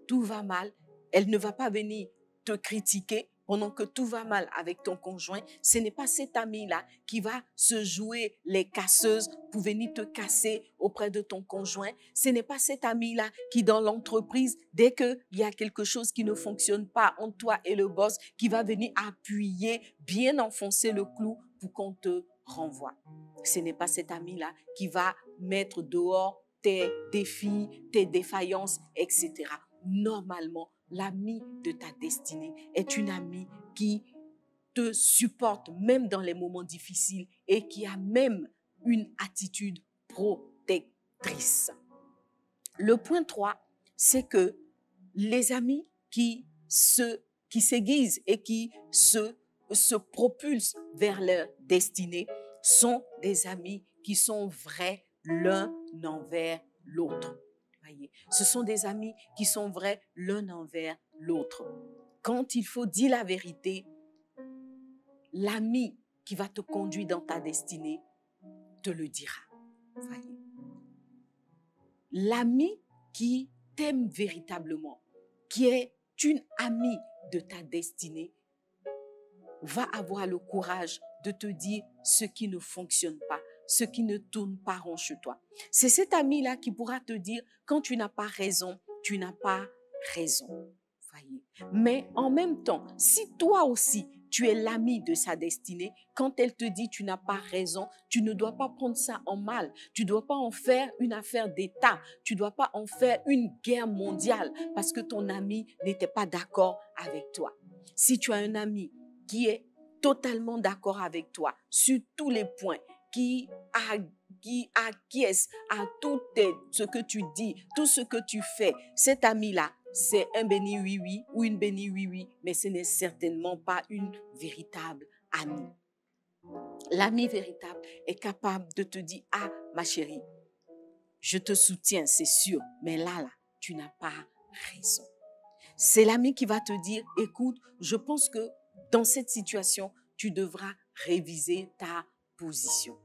Tout va mal, elle ne va pas venir te critiquer pendant que tout va mal avec ton conjoint, ce n'est pas cet ami-là qui va se jouer les casseuses pour venir te casser auprès de ton conjoint. Ce n'est pas cet ami-là qui, dans l'entreprise, dès qu'il y a quelque chose qui ne fonctionne pas entre toi et le boss, qui va venir appuyer, bien enfoncer le clou pour qu'on te renvoie. Ce n'est pas cet ami-là qui va mettre dehors tes défis, tes défaillances, etc. Normalement, l'ami de ta destinée est une amie qui te supporte même dans les moments difficiles et qui a même une attitude protectrice. Le point 3, c'est que les amis qui s'aiguisent et qui se propulsent vers leur destinée sont des amis qui sont vrais l'un envers l'autre. Voyez, ce sont des amis qui sont vrais l'un envers l'autre. Quand il faut dire la vérité, l'ami qui va te conduire dans ta destinée te le dira. Voyez. L'ami qui t'aime véritablement, qui est une amie de ta destinée, va avoir le courage de te dire ce qui ne fonctionne pas, ce qui ne tourne pas rond chez toi. C'est cet ami-là qui pourra te dire, quand tu n'as pas raison, tu n'as pas raison. Voyez. Mais en même temps, si toi aussi, tu es l'ami de sa destinée, quand elle te dit tu n'as pas raison, tu ne dois pas prendre ça en mal. Tu ne dois pas en faire une affaire d'État. Tu ne dois pas en faire une guerre mondiale parce que ton ami n'était pas d'accord avec toi. Si tu as un ami qui est totalement d'accord avec toi sur tous les points, qui acquiesce à tout ce que tu dis, tout ce que tu fais, cet ami-là, c'est un béni oui-oui ou une béni oui-oui, mais ce n'est certainement pas une véritable amie. L'ami véritable est capable de te dire, ah, ma chérie, je te soutiens, c'est sûr, mais là, tu n'as pas raison. C'est l'ami qui va te dire, écoute, je pense que dans cette situation, tu devras réviser ta position.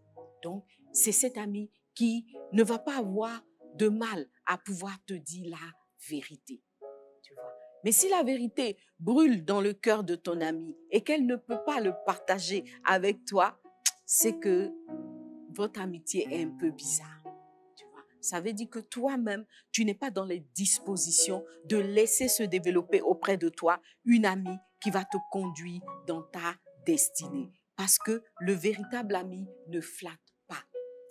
Donc, c'est cet ami qui ne va pas avoir de mal à pouvoir te dire la vérité. Tu vois. Mais si la vérité brûle dans le cœur de ton ami et qu'elle ne peut pas le partager avec toi, c'est que votre amitié est un peu bizarre. Tu vois. Ça veut dire que toi-même, tu n'es pas dans les dispositions de laisser se développer auprès de toi une amie qui va te conduire dans ta destinée. Parce que le véritable ami ne flatte pas.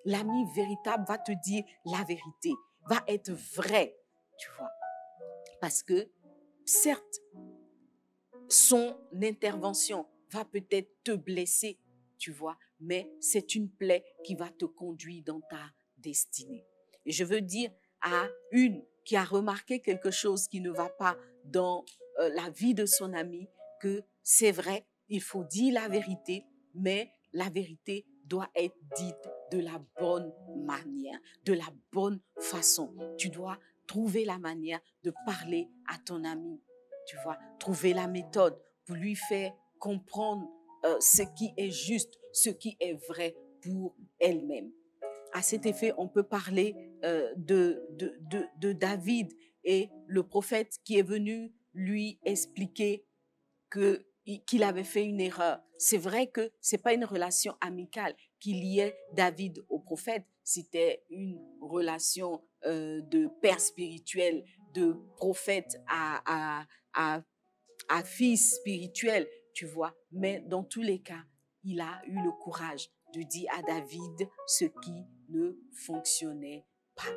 L'ami véritable va te dire la vérité, va être vrai, tu vois. Parce que, certes, son intervention va peut-être te blesser, tu vois, mais c'est une plaie qui va te conduire dans ta destinée. Et je veux dire à une qui a remarqué quelque chose qui ne va pas dans la vie de son ami, que c'est vrai, il faut dire la vérité, mais la vérité doit être dite de la bonne manière, de la bonne façon. Tu dois trouver la manière de parler à ton ami, tu vois, trouver la méthode pour lui faire comprendre ce qui est juste, ce qui est vrai pour elle-même. À cet effet, on peut parler de David et le prophète qui est venu lui expliquer qu'il avait fait une erreur. C'est vrai que c'est pas une relation amicale qui liait David au prophète, c'était une relation de père spirituel, de prophète à fils spirituel, tu vois. Mais dans tous les cas, il a eu le courage de dire à David ce qui ne fonctionnait pas.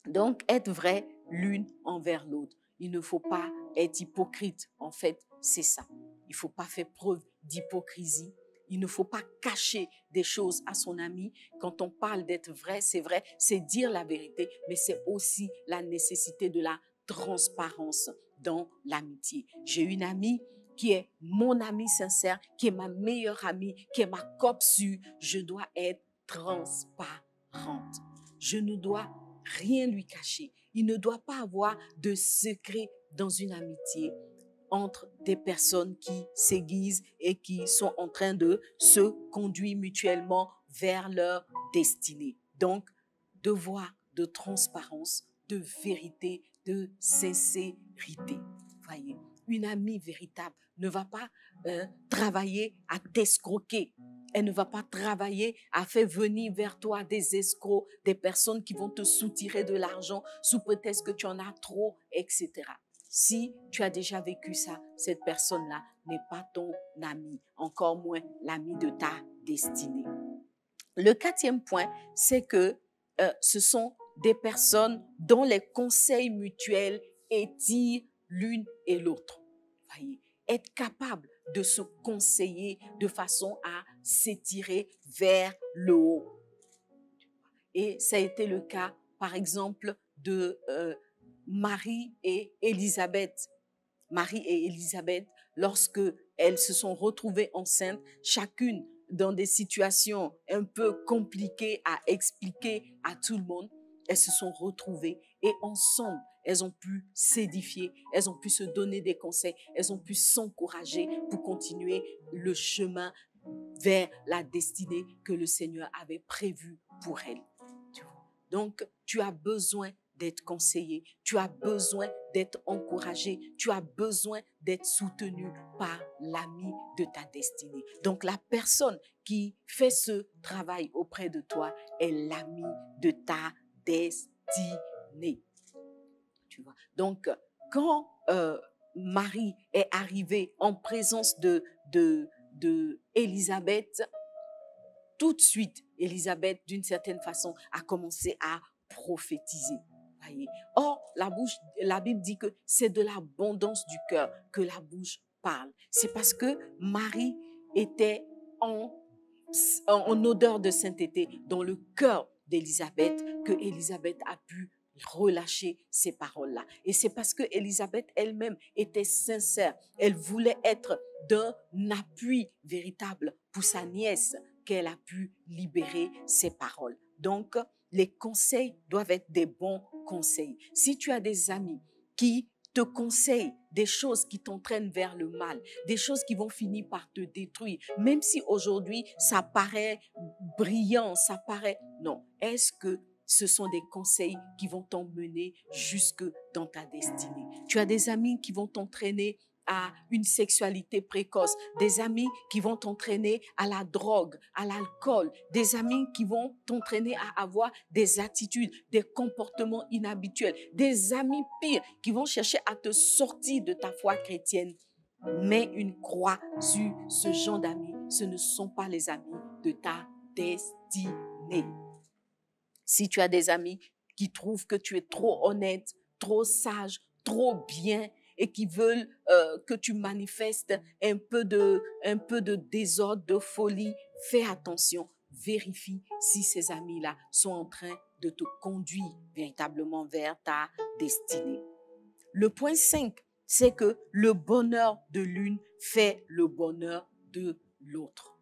Donc, être vrai l'une envers l'autre. Il ne faut pas être hypocrite. En fait, c'est ça. Il ne faut pas faire preuve d'hypocrisie. Il ne faut pas cacher des choses à son ami. Quand on parle d'être vrai, c'est dire la vérité, mais c'est aussi la nécessité de la transparence dans l'amitié. J'ai une amie qui est mon amie sincère, qui est ma meilleure amie, qui est ma copine sûre. Je dois être transparente. Je ne dois rien lui cacher. Il ne doit pas avoir de secret dans une amitié entre des personnes qui s'aiguisent et qui sont en train de se conduire mutuellement vers leur destinée. Donc, devoir de transparence, de vérité, de sincérité. Voyez, une amie véritable ne va pas travailler à t'escroquer. Elle ne va pas travailler à faire venir vers toi des escrocs, des personnes qui vont te soutirer de l'argent sous prétexte que tu en as trop, etc. Si tu as déjà vécu ça, cette personne-là n'est pas ton ami, encore moins l'ami de ta destinée. Le quatrième point, c'est que ce sont des personnes dont les conseils mutuels étirent l'une et l'autre. Voyez, être capable de se conseiller de façon à s'étirer vers le haut. Et ça a été le cas, par exemple, de Marie et Élisabeth. Marie et Élisabeth, lorsque elles se sont retrouvées enceintes, chacune dans des situations un peu compliquées à expliquer à tout le monde, elles se sont retrouvées et ensemble, elles ont pu s'édifier, elles ont pu se donner des conseils, elles ont pu s'encourager pour continuer le chemin vers la destinée que le Seigneur avait prévue pour elles. Donc, tu as besoin d'être conseillé, tu as besoin d'être encouragé, tu as besoin d'être soutenu par l'ami de ta destinée. Donc, la personne qui fait ce travail auprès de toi est l'ami de ta destinée. Tu vois? Donc, quand Marie est arrivée en présence de Élisabeth, tout de suite, Élisabeth, d'une certaine façon, a commencé à prophétiser. Voyez. Or, la Bible dit que c'est de l'abondance du cœur que la bouche parle. C'est parce que Marie était en odeur de sainteté dans le cœur d'Élisabeth que Élisabeth a pu relâcher ces paroles-là. Et c'est parce que Élisabeth elle-même était sincère. Elle voulait être d'un appui véritable pour sa nièce qu'elle a pu libérer ces paroles. Donc, les conseils doivent être des bons conseils. Si tu as des amis qui te conseillent des choses qui t'entraînent vers le mal, des choses qui vont finir par te détruire, même si aujourd'hui ça paraît brillant, ça paraît... Non, est-ce que ce sont des conseils qui vont t'emmener jusque dans ta destinée? Tu as des amis qui vont t'entraîner à une sexualité précoce, des amis qui vont t'entraîner à la drogue, à l'alcool, des amis qui vont t'entraîner à avoir des attitudes, des comportements inhabituels, des amis pires qui vont chercher à te sortir de ta foi chrétienne. Mets une croix sur ce genre d'amis. Ce ne sont pas les amis de ta destinée. Si tu as des amis qui trouvent que tu es trop honnête, trop sage, trop bien, et qui veulent que tu manifestes un peu de désordre, de folie, fais attention. Vérifie si ces amis-là sont en train de te conduire véritablement vers ta destinée. Le point 5, c'est que le bonheur de l'une fait le bonheur de l'autre.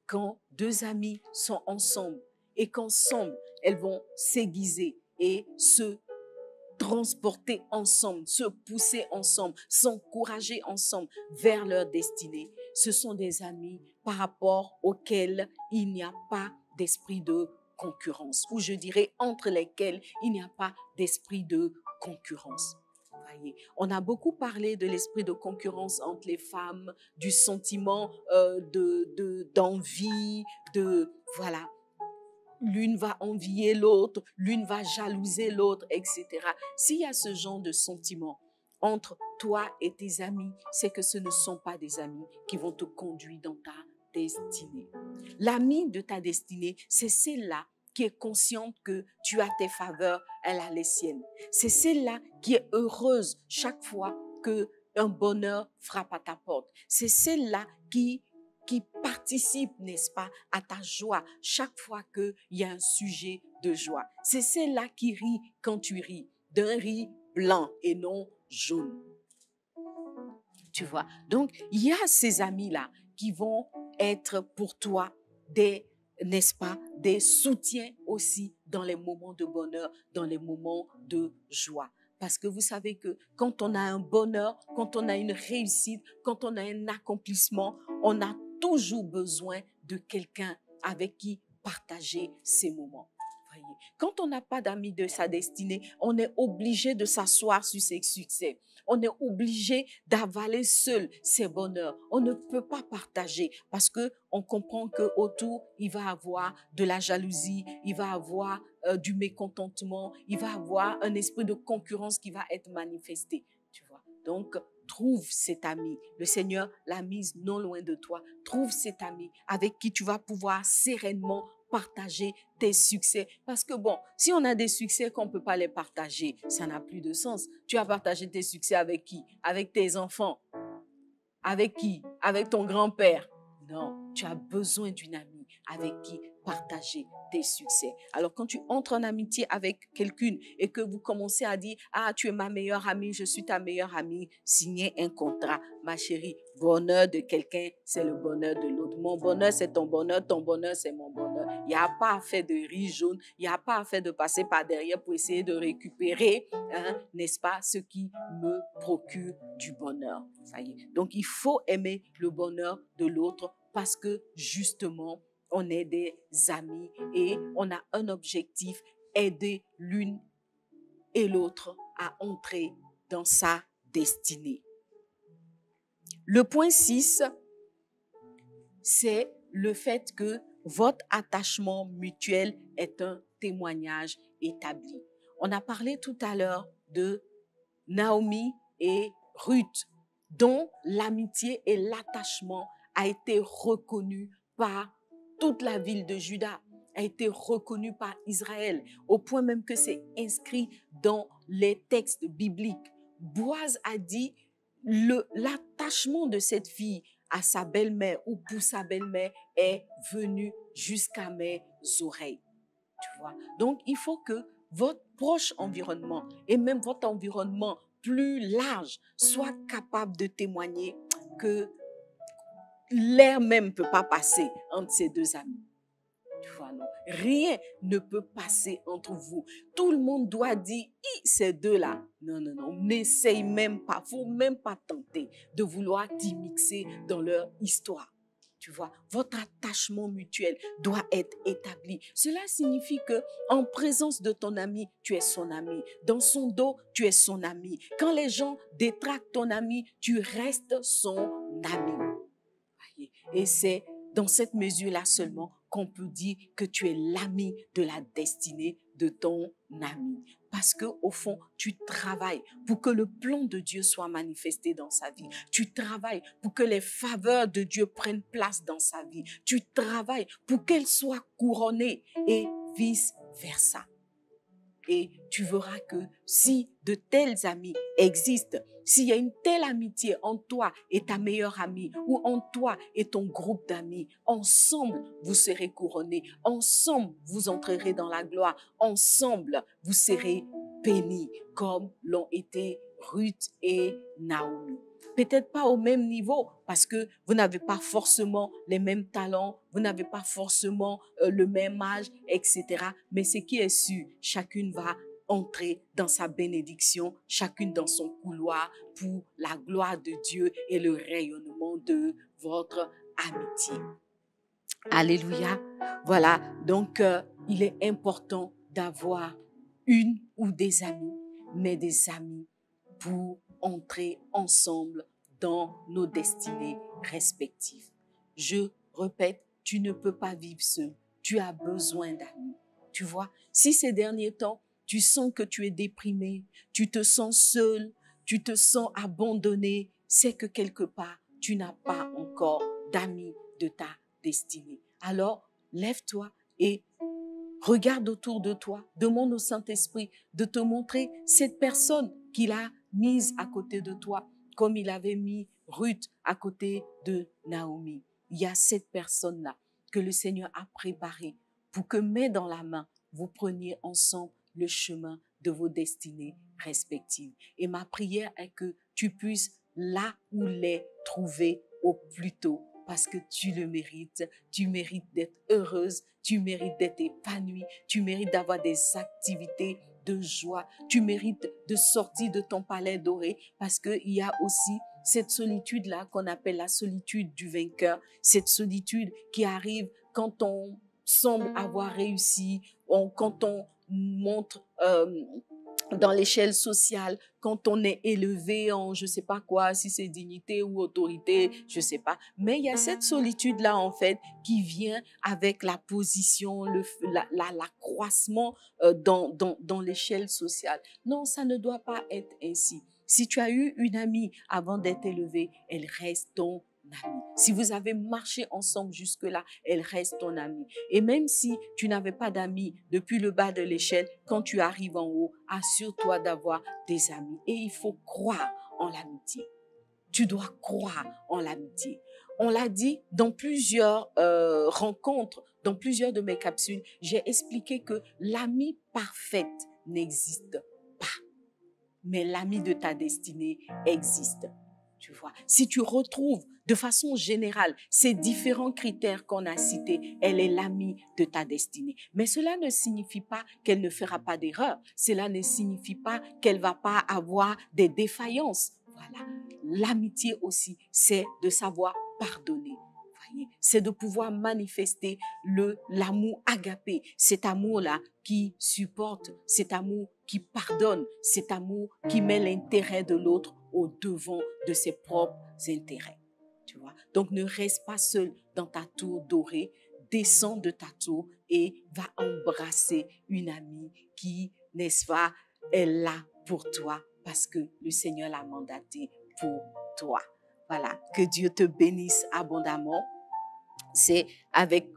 Quand deux amis sont ensemble et qu'ensemble, elles vont s'aiguiser et se transporter ensemble, se pousser ensemble, s'encourager ensemble vers leur destinée. Ce sont des amis par rapport auxquels il n'y a pas d'esprit de concurrence, ou je dirais entre lesquels il n'y a pas d'esprit de concurrence. Voyez, on a beaucoup parlé de l'esprit de concurrence entre les femmes, du sentiment d'envie, voilà. L'une va envier l'autre, l'une va jalouser l'autre, etc. S'il y a ce genre de sentiment entre toi et tes amis, c'est que ce ne sont pas des amis qui vont te conduire dans ta destinée. L'ami de ta destinée, c'est celle-là qui est consciente que tu as tes faveurs, elle a les siennes. C'est celle-là qui est heureuse chaque fois qu'un bonheur frappe à ta porte. C'est celle-là qui participe, n'est-ce pas, à ta joie chaque fois qu'il y a un sujet de joie. C'est celle-là qui rit quand tu ris, d'un riz blanc et non jaune. Tu vois? Donc, il y a ces amis-là qui vont être pour toi n'est-ce pas, des soutiens aussi dans les moments de bonheur, dans les moments de joie. Parce que vous savez que quand on a un bonheur, quand on a une réussite, quand on a un accomplissement, on a toujours besoin de quelqu'un avec qui partager ces moments. Voyez, quand on n'a pas d'amis de sa destinée, on est obligé de s'asseoir sur ses succès. On est obligé d'avaler seul ses bonheurs. On ne peut pas partager parce que on comprend que autour il va avoir de la jalousie, il va avoir du mécontentement, il va avoir un esprit de concurrence qui va être manifesté. Tu vois. Donc trouve cet ami. Le Seigneur l'a mise non loin de toi. Trouve cet ami avec qui tu vas pouvoir sereinement partager tes succès. Parce que bon, si on a des succès qu'on ne peut pas les partager, ça n'a plus de sens. Tu as partagé tes succès avec qui? Avec tes enfants. Avec qui? Avec ton grand-père. Non, tu as besoin d'une amie avec qui partager tes succès. Alors quand tu entres en amitié avec quelqu'une et que vous commencez à dire « Ah, tu es ma meilleure amie, je suis ta meilleure amie », signez un contrat. Ma chérie, bonheur de quelqu'un, c'est le bonheur de l'autre. Mon bonheur, c'est ton bonheur c'est mon bonheur. Il n'y a pas à faire de riz jaune, il n'y a pas à faire de passer par derrière pour essayer de récupérer, n'est-ce pas, ce qui me procure du bonheur. Ça y est. Donc, il faut aimer le bonheur de l'autre parce que justement, on est des amis et on a un objectif, aider l'une et l'autre à entrer dans sa destinée. Le point 6, c'est le fait que votre attachement mutuel est un témoignage établi. On a parlé tout à l'heure de Naomi et Ruth, dont l'amitié et l'attachement a été reconnu par toute la ville de Juda, a été reconnu par Israël, au point même que c'est inscrit dans les textes bibliques. Boaz a dit l'attachement de cette fille à sa belle-mère ou pour sa belle-mère est venu jusqu'à mes oreilles. Tu vois? Donc, il faut que votre proche environnement et même votre environnement plus large soit capable de témoigner que l'air même ne peut pas passer entre ces deux amis. Tu vois, non? Rien ne peut passer entre vous. Tout le monde doit dire, ces deux-là. Non, non, non, n'essaye même pas. Il ne faut même pas tenter de vouloir t'immiscer dans leur histoire. Tu vois, votre attachement mutuel doit être établi. Cela signifie que en présence de ton ami, tu es son ami. Dans son dos, tu es son ami. Quand les gens détractent ton ami, tu restes son ami. Et c'est dans cette mesure-là seulement qu'on peut dire que tu es l'ami de la destinée de ton ami. Parce qu'au fond, tu travailles pour que le plan de Dieu soit manifesté dans sa vie. Tu travailles pour que les faveurs de Dieu prennent place dans sa vie. Tu travailles pour qu'elles soient couronnées et vice-versa. Et tu verras que si de tels amis existent, s'il y a une telle amitié entre toi et ta meilleure amie, ou entre toi et ton groupe d'amis, ensemble, vous serez couronnés. Ensemble, vous entrerez dans la gloire. Ensemble, vous serez bénis, comme l'ont été Ruth et Naomi. Peut-être pas au même niveau parce que vous n'avez pas forcément les mêmes talents, vous n'avez pas forcément le même âge, etc. Mais ce qui est sûr, chacune va entrer dans sa bénédiction, chacune dans son couloir pour la gloire de Dieu et le rayonnement de votre amitié. Alléluia. Voilà, donc il est important d'avoir une ou des amis, mais des amis pour entrer ensemble dans nos destinées respectives. Je répète, tu ne peux pas vivre seul. Tu as besoin d'amis. Tu vois, si ces derniers temps, tu sens que tu es déprimé, tu te sens seul, tu te sens abandonné, c'est que quelque part, tu n'as pas encore d'amis de ta destinée. Alors, lève-toi et regarde autour de toi, demande au Saint-Esprit de te montrer cette personne qu'il a mise à côté de toi, comme il avait mis Ruth à côté de Naomi. Il y a cette personne-là que le Seigneur a préparée pour que, main dans la main, vous preniez ensemble le chemin de vos destinées respectives. Et ma prière est que tu puisses là où les trouver au plus tôt, parce que tu le mérites. Tu mérites d'être heureuse, tu mérites d'être épanouie, tu mérites d'avoir des activités de joie, tu mérites de sortir de ton palais doré, parce qu'il y a aussi cette solitude-là qu'on appelle la solitude du vainqueur, cette solitude qui arrive quand on semble avoir réussi, quand on montre dans l'échelle sociale, quand on est élevé en je sais pas quoi, si c'est dignité ou autorité, je sais pas. Mais il y a cette solitude-là, en fait, qui vient avec la position, l'accroissement dans l'échelle sociale. Non, ça ne doit pas être ainsi. Si tu as eu une amie avant d'être élevée, elle reste ton amie. Si vous avez marché ensemble jusque-là, elle reste ton amie. Et même si tu n'avais pas d'amis depuis le bas de l'échelle, quand tu arrives en haut, assure-toi d'avoir des amis. Et il faut croire en l'amitié. Tu dois croire en l'amitié. On l'a dit dans plusieurs rencontres, dans plusieurs de mes capsules, j'ai expliqué que l'ami parfaite n'existe pas. Mais l'ami de ta destinée existe. Tu vois, si tu retrouves de façon générale ces différents critères qu'on a cités, elle est l'amie de ta destinée. Mais cela ne signifie pas qu'elle ne fera pas d'erreur. Cela ne signifie pas qu'elle va pas avoir des défaillances. Voilà. L'amitié aussi, c'est de savoir pardonner. C'est de pouvoir manifester l'amour agapé, cet amour-là qui supporte, cet amour qui pardonne, cet amour qui met l'intérêt de l'autre au devant de ses propres intérêts. Tu vois? Donc ne reste pas seul dans ta tour dorée, descends de ta tour et va embrasser une amie qui, n'est-ce pas, est là pour toi parce que le Seigneur l'a mandaté pour toi. Voilà, que Dieu te bénisse abondamment. C'est avec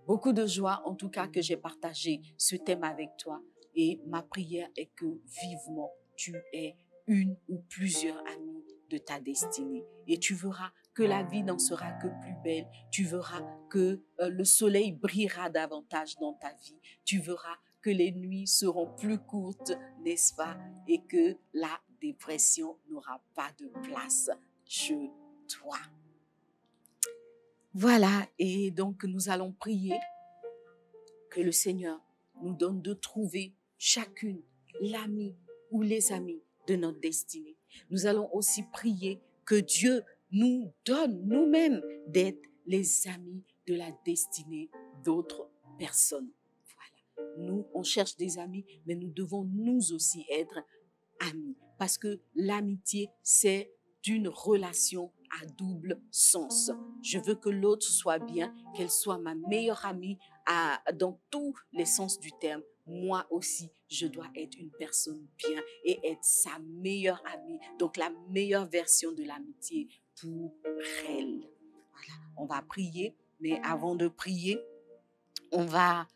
beaucoup de joie, en tout cas, que j'ai partagé ce thème avec toi. Et ma prière est que vivement, tu aies une ou plusieurs amis de ta destinée. Et tu verras que la vie n'en sera que plus belle. Tu verras que le soleil brillera davantage dans ta vie. Tu verras que les nuits seront plus courtes, n'est-ce pas? Et que la dépression n'aura pas de place chez toi. Voilà, et donc nous allons prier que le Seigneur nous donne de trouver chacune l'ami ou les amis de notre destinée. Nous allons aussi prier que Dieu nous donne nous-mêmes d'être les amis de la destinée d'autres personnes. Voilà. Nous, on cherche des amis, mais nous devons nous aussi être amis. Parce que l'amitié, c'est d'une relation à double sens. Je veux que l'autre soit bien, qu'elle soit ma meilleure amie dans tous les sens du terme. Moi aussi, je dois être une personne bien et être sa meilleure amie. Donc, la meilleure version de l'amitié pour elle. Voilà. On va prier, mais avant de prier, on va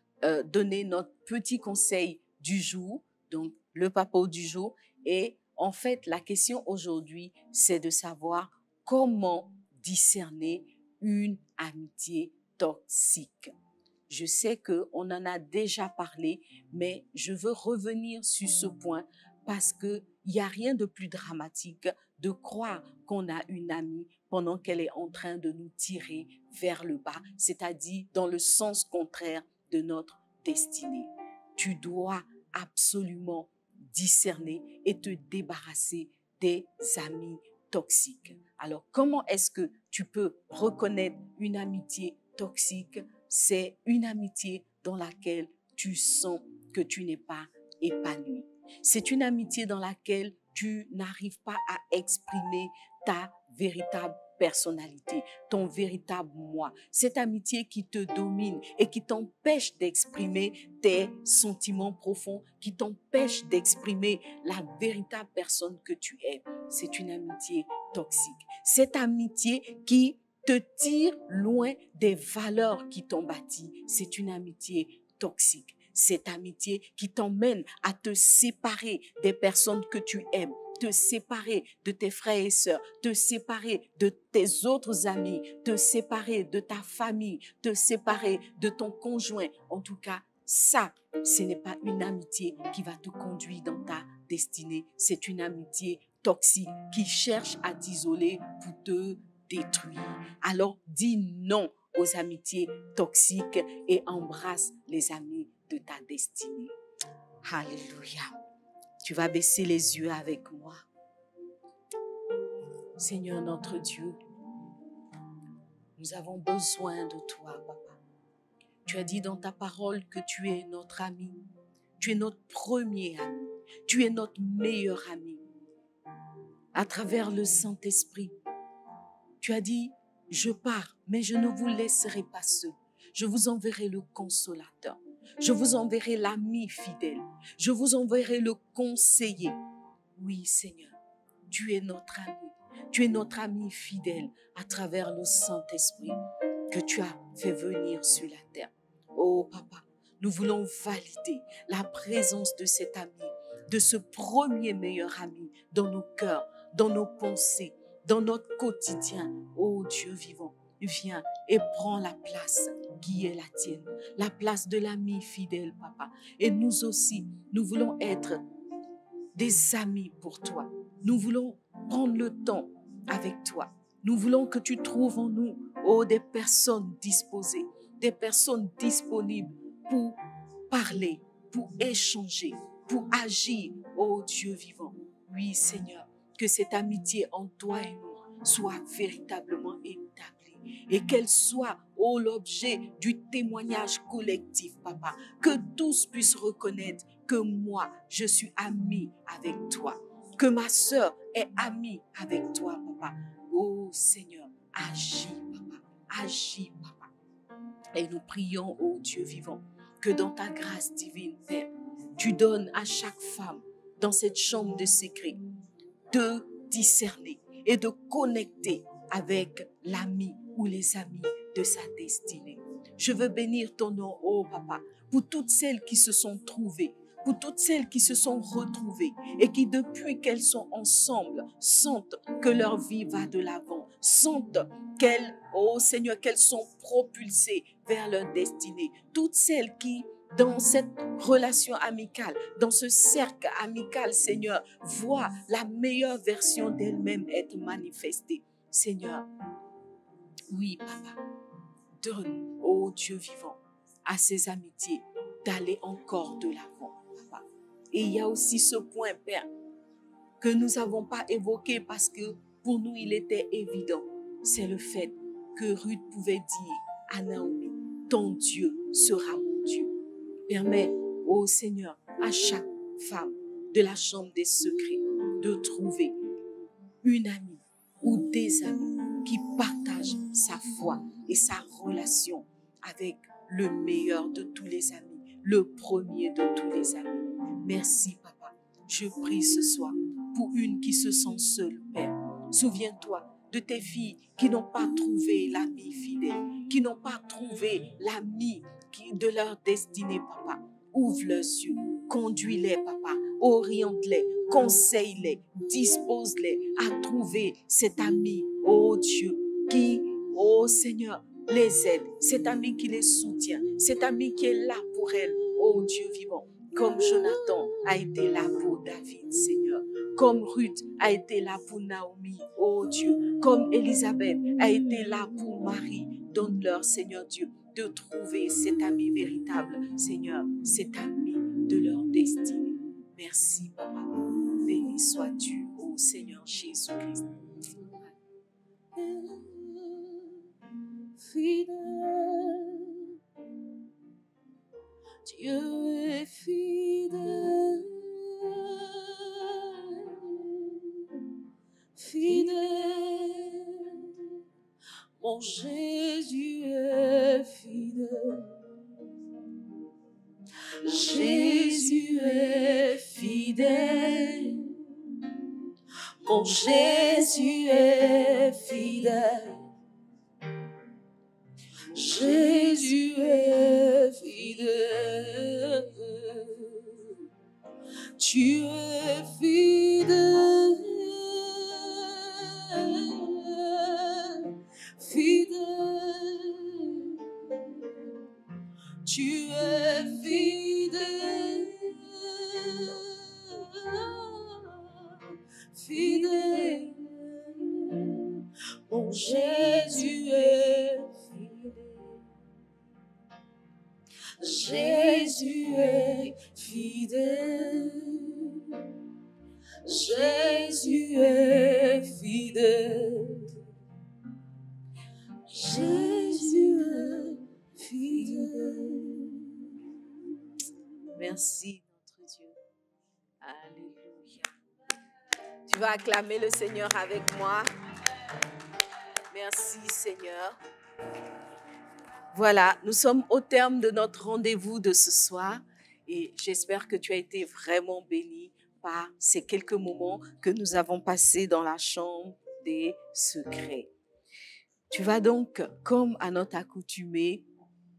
donner notre petit conseil du jour, donc le papo du jour. Et en fait, la question aujourd'hui, c'est de savoir comment discerner une amitié toxique. Je sais qu'on en a déjà parlé, mais je veux revenir sur ce point parce qu'il n'y a rien de plus dramatique de croire qu'on a une amie pendant qu'elle est en train de nous tirer vers le bas, c'est-à-dire dans le sens contraire de notre destinée. Tu dois absolument discerner et te débarrasser des amis toxiques. Alors, comment est-ce que tu peux reconnaître une amitié toxique? C'est une amitié dans laquelle tu sens que tu n'es pas épanoui. C'est une amitié dans laquelle tu n'arrives pas à exprimer ta véritable personnalité, ton véritable moi. Cette amitié qui te domine et qui t'empêche d'exprimer tes sentiments profonds, qui t'empêche d'exprimer la véritable personne que tu es. C'est une amitié toxique. Cette amitié qui te tire loin des valeurs qui t'ont bâti. C'est une amitié toxique. Cette amitié qui t'emmène à te séparer des personnes que tu aimes, te séparer de tes frères et sœurs, te séparer de tes autres amis, te séparer de ta famille, te séparer de ton conjoint. En tout cas, ça, ce n'est pas une amitié qui va te conduire dans ta destinée. C'est une amitié toxique qui cherche à t'isoler pour te détruire. Alors, dis non aux amitiés toxiques et embrasse les amis de ta destinée. Alléluia. Tu vas baisser les yeux avec moi. Seigneur notre Dieu, nous avons besoin de toi, Papa. Tu as dit dans ta parole que tu es notre ami. Tu es notre premier ami. Tu es notre meilleur ami. À travers le Saint-Esprit, tu as dit, je pars, mais je ne vous laisserai pas seul. Je vous enverrai le consolateur. Je vous enverrai l'ami fidèle. Je vous enverrai le conseiller. Oui, Seigneur, tu es notre ami. Tu es notre ami fidèle à travers le Saint-Esprit que tu as fait venir sur la terre. Oh, Papa, nous voulons valider la présence de cet ami, de ce premier meilleur ami dans nos cœurs, dans nos pensées, dans notre quotidien. Oh Dieu vivant, viens et prends la place qui est la tienne, la place de l'ami fidèle, Papa. Et nous aussi, nous voulons être des amis pour toi. Nous voulons prendre le temps avec toi. Nous voulons que tu trouves en nous, oh, des personnes disposées, des personnes disponibles pour parler, pour échanger, pour agir, oh Dieu vivant. Oui, Seigneur, que cette amitié entre toi et nous soit véritablement établie et qu'elle soit, oh, l'objet du témoignage collectif, Papa. Que tous puissent reconnaître que moi, je suis ami avec toi, que ma sœur est amie avec toi, Papa. Oh Seigneur, agis, Papa, agis, Papa. Et nous prions, oh Dieu vivant, que dans ta grâce divine, Père, tu donnes à chaque femme dans cette chambre de secret de discerner et de connecter avec l'ami ou les amis de sa destinée. Je veux bénir ton nom, oh Papa, pour toutes celles qui se sont trouvées, pour toutes celles qui se sont retrouvées et qui, depuis qu'elles sont ensemble, sentent que leur vie va de l'avant, sentent qu'elles, oh Seigneur, qu'elles sont propulsées vers leur destinée. Toutes celles qui, dans cette relation amicale, dans ce cercle amical, Seigneur, voient la meilleure version d'elles-mêmes être manifestée. Seigneur, oui, Papa, donne, ô Dieu vivant, à ces amitiés d'aller encore de l'avant, Papa. Et il y a aussi ce point, Père, que nous n'avons pas évoqué parce que pour nous, il était évident. C'est le fait que Ruth pouvait dire à Naomi, ton Dieu sera mon Dieu. Permets, ô Seigneur, à chaque femme de la chambre des secrets de trouver une amie ou des amis qui partagent sa foi et sa relation avec le meilleur de tous les amis, le premier de tous les amis. Merci, Papa. Je prie ce soir pour une qui se sent seule, Père. Souviens-toi de tes filles qui n'ont pas trouvé l'ami fidèle, qui n'ont pas trouvé l'ami de leur destinée, Papa. Ouvre leurs yeux, conduis-les, Papa, oriente-les, conseille-les, dispose-les à trouver cet ami, oh Dieu, qui, oh Seigneur, les aide, cet ami qui les soutient, cet ami qui est là pour elles, oh Dieu vivant, comme Jonathan a été là pour David, Seigneur, comme Ruth a été là pour Naomi, oh Dieu, comme Élisabeth a été là pour Marie. Donne-leur, Seigneur Dieu, de trouver cet ami véritable, Seigneur, cet ami de leur destinée. Merci, Papa. Béni sois-tu, ô Seigneur Jésus-Christ. Fidèle, Dieu est fidèle, fidèle, mon Jésus est fidèle, Jésus est fidèle, mon Jésus est fidèle. Jésus est fidèle, tu es fidèle, fidèle, tu es fidèle, fidèle, mon Jésus est Jésus est fidèle, Jésus est fidèle, Jésus est fidèle. Merci, notre Dieu. Alléluia. Tu vas acclamer le Seigneur avec moi. Merci, Seigneur. Voilà, nous sommes au terme de notre rendez-vous de ce soir et j'espère que tu as été vraiment béni par ces quelques moments que nous avons passés dans la chambre des secrets. Tu vas donc, comme à notre accoutumée,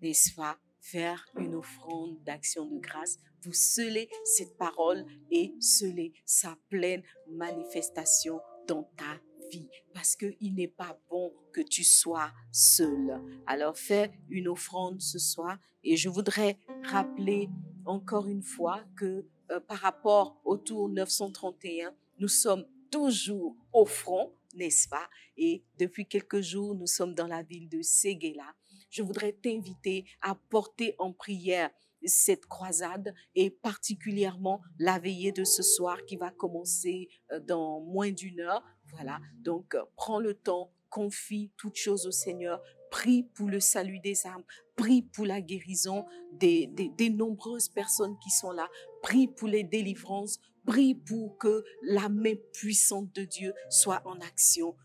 n'est-ce pas, faire une offrande d'action de grâce pour sceller cette parole et sceller sa pleine manifestation dans ta vie. Parce qu'il n'est pas bon que tu sois seul. Alors fais une offrande ce soir et je voudrais rappeler encore une fois que par rapport au tour 931, nous sommes toujours au front, n'est-ce pas? Et depuis quelques jours, nous sommes dans la ville de Séguéla. Je voudrais t'inviter à porter en prière cette croisade et particulièrement la veillée de ce soir qui va commencer dans moins d'une heure. Voilà, donc prends le temps, confie toutes choses au Seigneur, prie pour le salut des âmes, prie pour la guérison des nombreuses personnes qui sont là, prie pour les délivrances, prie pour que la main puissante de Dieu soit en action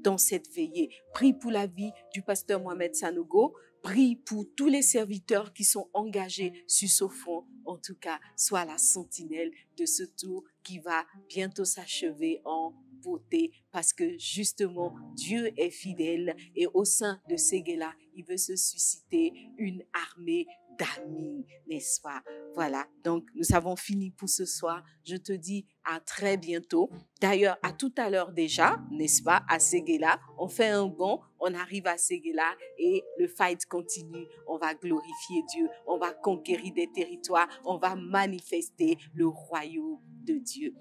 dans cette veillée. Prie pour la vie du pasteur Mohamed Sanogo. Prie pour tous les serviteurs qui sont engagés sur ce front. En tout cas, sois la sentinelle de ce tour qui va bientôt s'achever en beauté parce que justement, Dieu est fidèle et au sein de Séguéla, il veut se susciter une armée d'amis, n'est-ce pas? Voilà, donc nous avons fini pour ce soir. Je te dis à très bientôt. D'ailleurs, à tout à l'heure déjà, n'est-ce pas, à Séguéla, on fait un bond, on arrive à Séguéla et le fight continue. On va glorifier Dieu, on va conquérir des territoires, on va manifester le royaume de Dieu.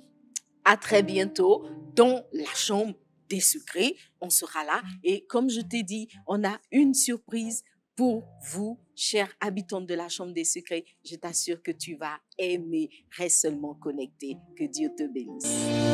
À très bientôt dans la chambre des secrets. On sera là et comme je t'ai dit, on a une surprise pour vous, chers habitants de la chambre des secrets. Je t'assure que tu vas aimer. Reste seulement connecté. Que Dieu te bénisse.